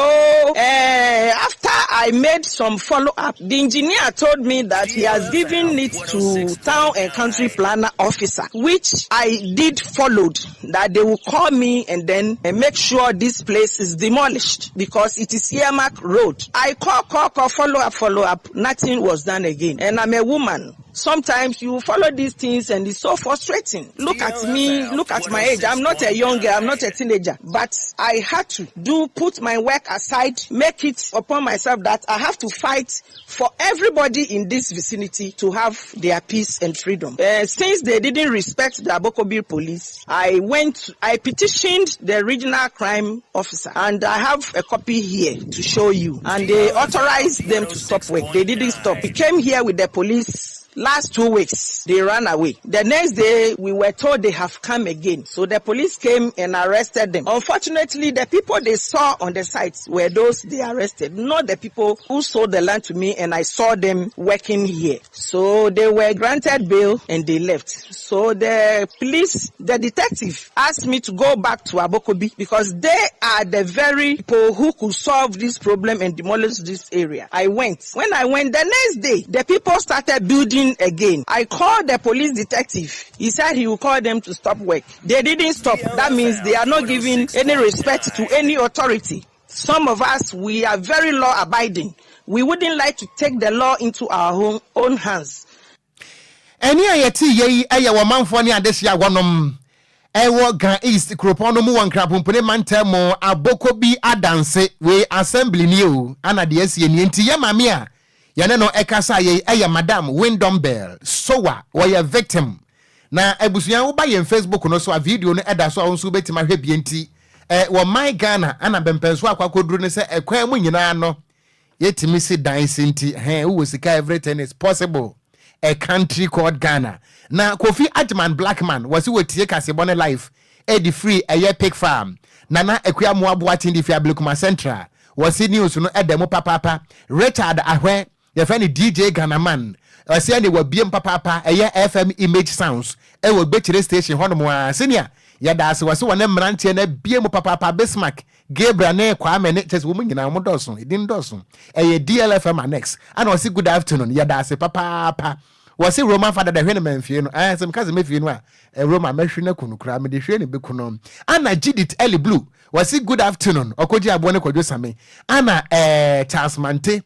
after I made some follow-up, the engineer told me that he has given it to town and country planner officer, which I did followed, that they will call me and then make sure this place is demolished because it is earmark road. I call, follow up. Nothing was done again. And I'm a woman. Sometimes you follow these things and it's so frustrating. Look at me, look at my age. I'm not a young girl, I'm not a teenager. But I had to put my work aside, make it upon myself that I have to fight for everybody in this vicinity to have their peace and freedom. Since they didn't respect the Abokobi police, I petitioned the regional crime officer, and I have a copy here to show you. And they authorized them to stop work. They didn't stop. He came here with the police last 2 weeks. They ran away. The next day, we were told they have come again. So the police came and arrested them. Unfortunately, the people they saw on the sites were those they arrested, not the people who sold the land to me and I saw them working here. So they were granted bail and they left. So the police, the detective asked me to go back to Abokobi because they are the very people who could solve this problem and demolish this area. I went. When I went the next day, the people started building again. I called the police detective. He said he will call them to stop work. They didn't stop. That means they are not giving any respect to any authority. Some of us, we are very law abiding. We wouldn't like to take the law into our own hands. Any ayeti ye aya wo manfo ne adesia wonom ewo Gan East kropono mu wan krapompone mantemo Abokobi adanse we assembly ni o ana de asie ni enti ye mame a ye ne no ekasa ye aya madam Windom Bell sowa wo victim na abusuan wo ba ye Facebook no so a video no eda so onso betima hwe bienti wo my Ghana ana bempenso akwakoduru ne se ekwan mu nyina no yetimi si dan senti wo sika everything is possible. A country called Ghana. Now, Kofi Atman Blackman was who would take us a bonnet life, Eddie Free, a year pig farm. Nana Ekuyamwa Boatin the Fiablukuma Centra was in news no Edemo Papa, Richard Ahwe, the funny DJ Ghana man. I say they were BM Papa, a year FM image sounds, a will bet the station Honomoa Senior. Yadas was one of Branty and a BM Papa Bismarck. Gabriel ne Kwame ne just woman in our Dawson, it didn't Dawson. A DLFM next. And was a good afternoon. Yada papa. Was a Roman father the Henneman Fiano. I some cousin Mefino. A Roman Meshina Kunukra, Mediterranean Becunom. Anna Jidit Ellie Blue. Was it good afternoon? Okogyeabour Kwadwo Sammy. Anna Charles Mante.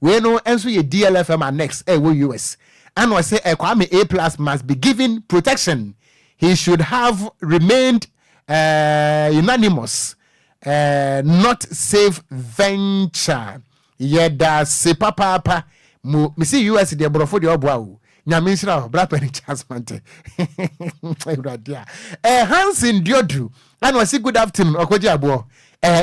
We know answer your DLFM next. US. And was say a Kwame A+ must be given protection. He should have remained unanimous. Not safe venture. Yeda se papa mu see US de brofo de oboa nyaminsira bra pani chasmante Hansen Diodu and was good afternoon Okogyeabour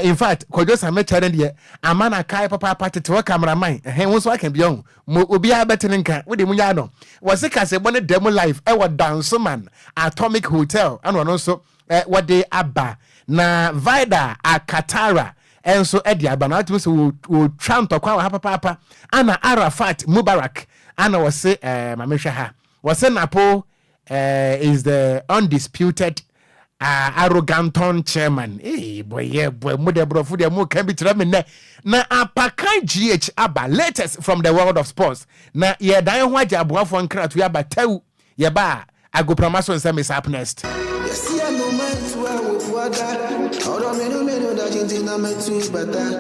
in fact Kwadwo Sammy challenge de amana kai papa to cameraman won so I can be on mo obi abetenenka we de munya no was kase bone demo life e wo dance man Atomic Hotel and one also what they abba na Vida Akatara enso edi abana atu so wo tranto kwa papa ana Arafat Mubarak ana wose mamehwe ha wose napo is the undisputed arrogant chairman boy mudebrofo de mo kan bi tira me na apakan GH aba latest from the world of sports na ye dan ho agya aboafo nkratu ya batew ye ba agopramaso nsem is up next.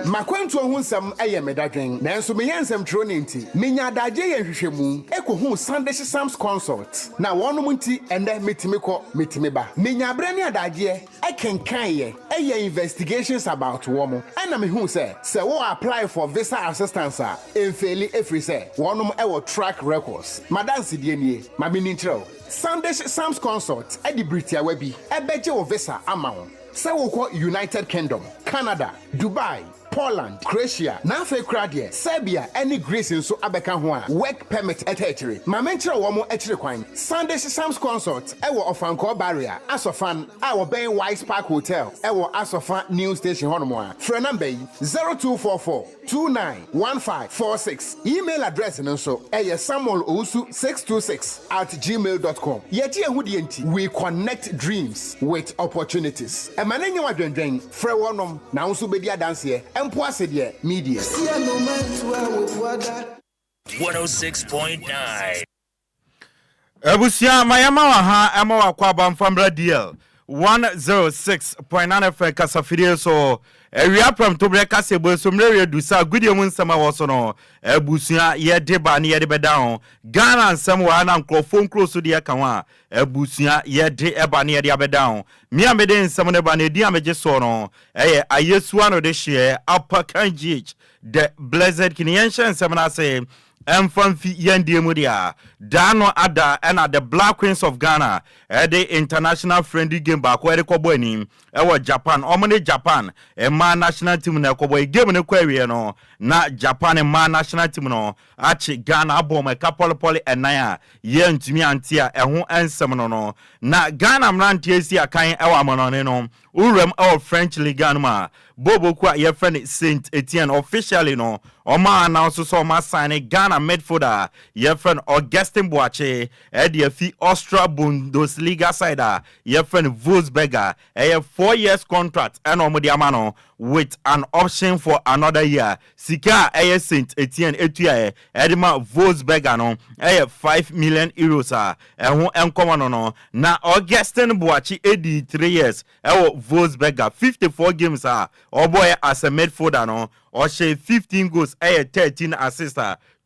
Makwantu ohun sam eye medadwen nanso me yansam tro ne nti menya adaje ye hwehwemu ekohu Sunday Sam's consult na wonom nti ende metimi ba menya abre ne adaje ekenkan ye eye investigations about womo ana me hu se wo apply for visa assistance a enfeli efri se wonom e track records madansi die nie ma me ntrel Sunday Sam's consult edi Britia webi ebeje wo visa amount. Say we call United Kingdom, Canada, Dubai, Poland, Croatia, Nafe Kradia, Serbia, any Greece in so abeka ho work permit etchere. Ma menchira wo mo etchere kwan. Sunday Sam's consult e wo Ofanko barrier. Asofan our Ben Wise Park Hotel. E wo Asofan New Station honomo a. Phone number 0244 291546. Email address nso e samuelowusu626@gmail.com. Yeti ehudi enti we connect dreams with opportunities. E manenye wadwendwen frɛ wonom na nso bedi adanse media 106.9 Ebusia mayama wa ha ema wa kwa bamfambra DL 106.9 FM kasafiri so ewia pram to bre kasebo so mre dusa gudie mu nsama wo so no ebusia ye deba ne ye de bedan Ghana nsam wa na nkrofo close de ka ho a ebusia ye de eba ne ye de abedan mi amede nsam ne ba ne di ameje so no ayesu ano de hye apakan GH the blessed kiniensha nsam na say Mfamfi yendie mudia dano ada and the Black Queens of Ghana the international friendly game back where the kobo anim Japan omone Japan ma national team na kobo game ne kwawie no na Japan ma national team no achi Ghana abom e kapolopoli enan a ye ntumi ante a eho ensem no na Ghana mrante esi akan ewa amonone no urem of French Ligue ma Bobo kwa ye friend Saint Etienne officially no Oma announce so ma sign Ghana midfielder ye friend Augustin Boache e fi Austria Bundesliga side ye friend Wolfsberger a 4 years contract and omodi amano with an option for another year sika e Saint Etienne etua edema Wolfsberger no e 5 million euros ho enkomo no na Augustin Boache edi 3 years e Wolfsberger 54 games oh boy as a midfielder no or she 15 goals 13 assists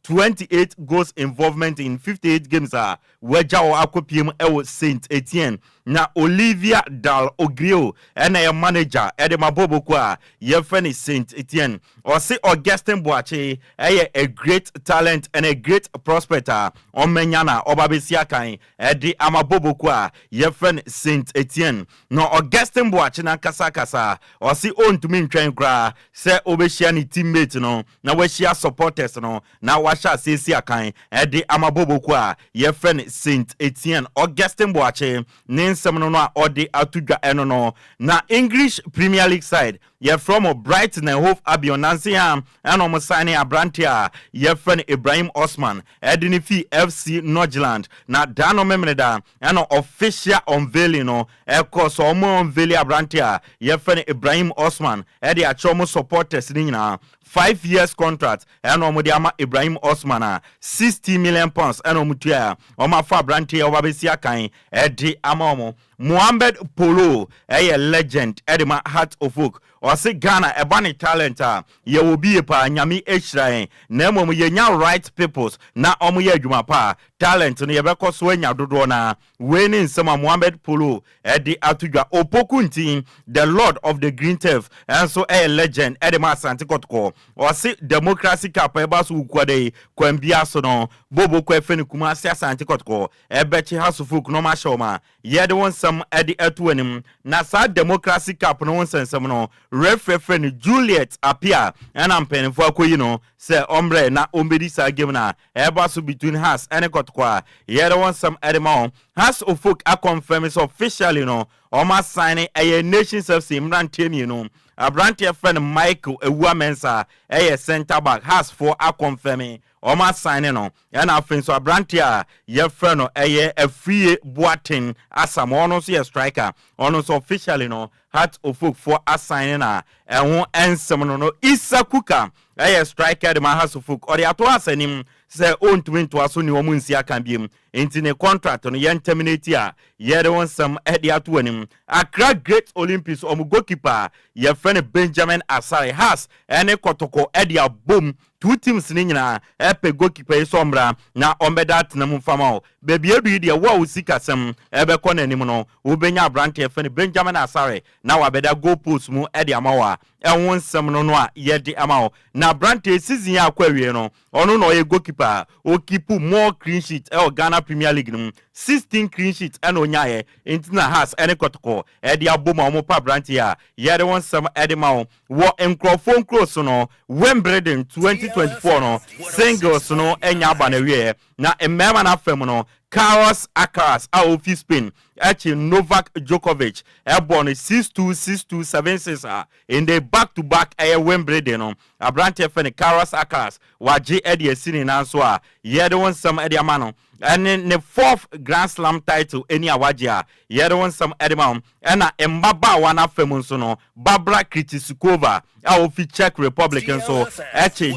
28 goals involvement in 58 games weja o akopiem Saint Etienne na Olivia Dal Ogrio na manager Edema Bobo kwa ye friend Saint Etienne or say Augustin Boache a great talent and a great prospector on menyana obabesia kan edi amabobo kwa ye friend Saint Etienne no Augustin Boache na kasa or see on to me ntwen kra say obehia ni teammate no na wahia supporters no na washa sesi akan edi amabobo kwa ye friend Saint Etienne Augustin Boache nsem no a odi atudwa eno no na English Premier League side ye from Brighton and Hove Albion Nancy and omo signing Abrantia ye friend Ibrahim Osman Edinifi FC Nordjylland na Dano Memreda and official unveiling no e course omo unveil Abrantia ye friend Ibrahim Osman edi achomo supporters ni na 5 years contract and omodiama Ibrahim Osman 60 million pounds and omutua oma fa Abrantia obabesia kan edi amomo Mohamed Polo a legend edema Heart of Oak or say Ghana a bunny talent ye will be a pa nyami eshrain nemo ye nya right peoples na omu ye adwuma pa talent no ye beko so anya dodo na winning some Mohamed Polo edi atudwa opokuntin the lord of the green turf and so a legend edema Asante Kotoko or say democracy cup eba so kwade kwambia so no bobo kwefeni Kumasi Asante Kotoko e bechi House of Oak no ma shoma ye de won some edi etuanim na sa democracy cup no sensem no referee Juliet appear and am penning for akoyi say ombre na ombedi sa game na eba so between us and Kotoko ye de won some edema House of Oak a confirm is officially Oma signing a Nations FC Mran team Abrantia friend Michael Ewamensa a center back has for a confirming Oma signing and I think so Abrantia ye friend a free Boating as some honors a striker honors officially Heart of Oak for a signing and won't end some Issa Kuka a striker the House of Oak or the Atoas and him say own to win to us only Munsia can be into the contract on yen terminate here ye the one some edia to him Accra Great Olympics goalkeeper ye friend Benjamin Asare has and a Kotoko edia boom 2 teams nina epe goalkeeper sombra na ombedat na mfamao baby edu dia wa usika sem ebe kona nim no ubenya Abrantia friend Benjamin Asare na wabeda goal post mu edia mawa enwon sem no a ye di amao na Abrantia season ya akwawie no ono no ye goalkeeper o keep more clean sheet Ghana Premier League 16 clean sheets and onyaye intina has any Kotoko edia boma omo pa Abrantia ye de won sem edema wo enkrofon close no Wimbledon 2024 singles enya banawie na emema na fem Carlos Alcaraz of Spain Novak Djokovic born 6-2 6-2 7-6 in the back-to-back Wimbledon Abrantia fene Carlos Alcaraz waje edi esini nanso ye de won some edi amano and in the 4th Grand Slam title any awajia ye de won some edi man and embaba wana femunso Barbara Krejcikova of Czech Republic and so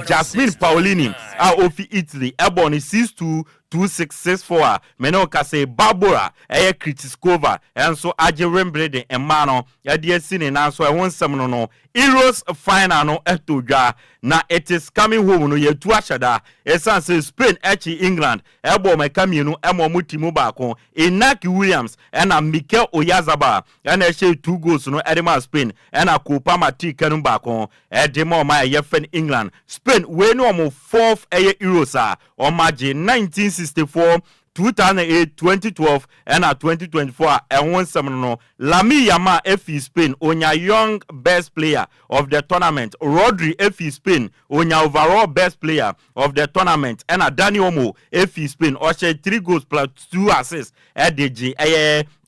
Jasmine Paolini of Italy born 6-2 2664 Menoka say Barbara Krejcikova and so aje Wimbledon and mano edi esini nanso e won some Euros final etodwa na it is coming home ye tu ashada esan say Spain England ebo mekamienu emo mutimu baako Inaki Williams and Mikel Oyarzabal and she 2 goals edema Spain and Copa Mati kanu baako edema ma yefen England Spain we no mo 4th Euros o maji 1964 2008, 2012, and 2024. And one summer, Lami Yama F.E. Spain, Onya Young Best Player of the tournament. Rodri F.E. Spain, Onya overall Best Player of the tournament. And Dani Omo F.E. Spain, Oshe 3 goals plus 2 assists. EDG,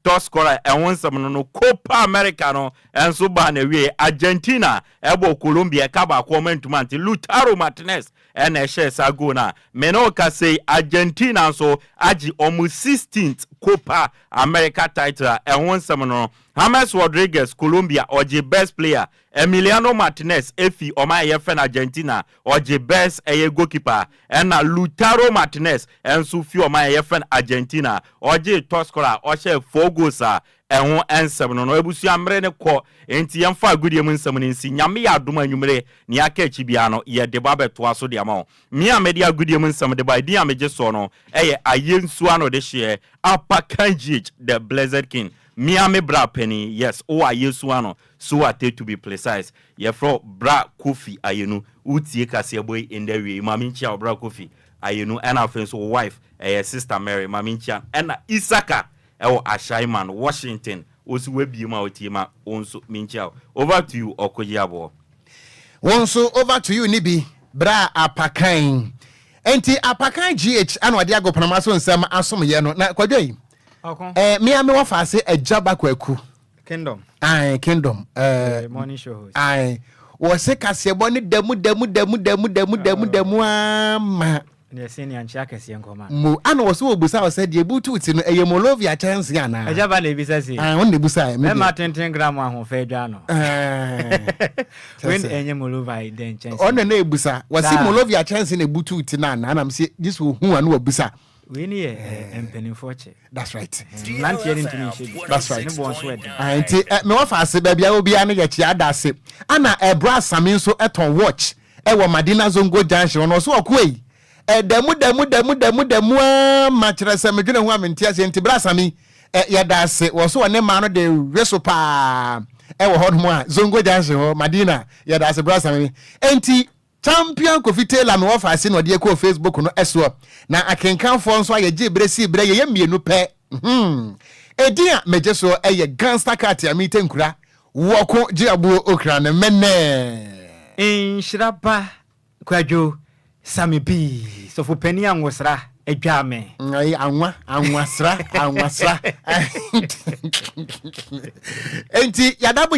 top scorer and one no Copa Americano and so we Argentina ebo Colombia kaba comment Lautaro Martinez and Sagona Menoka say Argentina so aji almost 16th Copa America title and one no James Rodriguez Colombia or the best player Emiliano Martinez Efi Oma Yefen Argentina or the best goalkeeper and Lautaro Martinez and Sufi Oma Yefen Argentina or the top scorer or 4 goals and 1 and 7 no ebusu amre ne ko enti yamfa agudie mu nsam ne nsi nyame ya adoma nwumre ne aka chibiano ye de ba beto aso de ama me amedi agudie mu nsam de ba di ameje so no eye ayensu ano de hye Apakanjich the blessed king Miami bra penny yes o ayesu ano so ate to be precise ye fro bra Kofi ayenu utie kase boy in the way mami nchia bra Kofi ayenu and afenso so wife sister Mary mami nchia and Isaka Ashaiman, Washington, also Webima Otima, also Minchao. Over to you, Okogyeabour. So over to you, Nibi, Bra Apakan. Enti Apakan GH, and Wadiago Panamaso and Sama Asum Yano, na Kwadwo. Me ame wa fa se Nhyiraba Kwadwo. Kingdom. Kingdom. Morning show host. Wo se kasebo ni demu ama. Ne senior nchaka sie nkoma. Mu ana wo so obusa wo se de butu ti no Molovia chance ana. Nhyiraba na ebisa si. On ne busa me ma 10 gram ahun fe dwa no. When enye Molovia den chance. On na ebusa. Wo si Molovia chance na butu ti na na am say this wo hu anu obusa. We ni empenifo che. That's right. Land here into me. That's right. Ne bon swed. Enti me wa fa se ba bia obi anu ye chi adase. Ana bra Sammy so eton watch. Wo Madina Zongo Junction no so okoi. Demu machira se medwene ho amentia se ntibra Sammy yada se wo so ne ma no de reso pa wo hodmo a Zongo Junction ho Madina yada se bra Sammy enti champion Kofi Taylor me offer se no de ko Facebook no eso na akenkan fo nso aye bresi bre ye mienu pe edia meje so gangster cat ya mite nkura Okogyeabour Ocran Nhyiraba Kwadwo Sammy B. So for penny and wasra a jame. Anwasra. Enti yadabu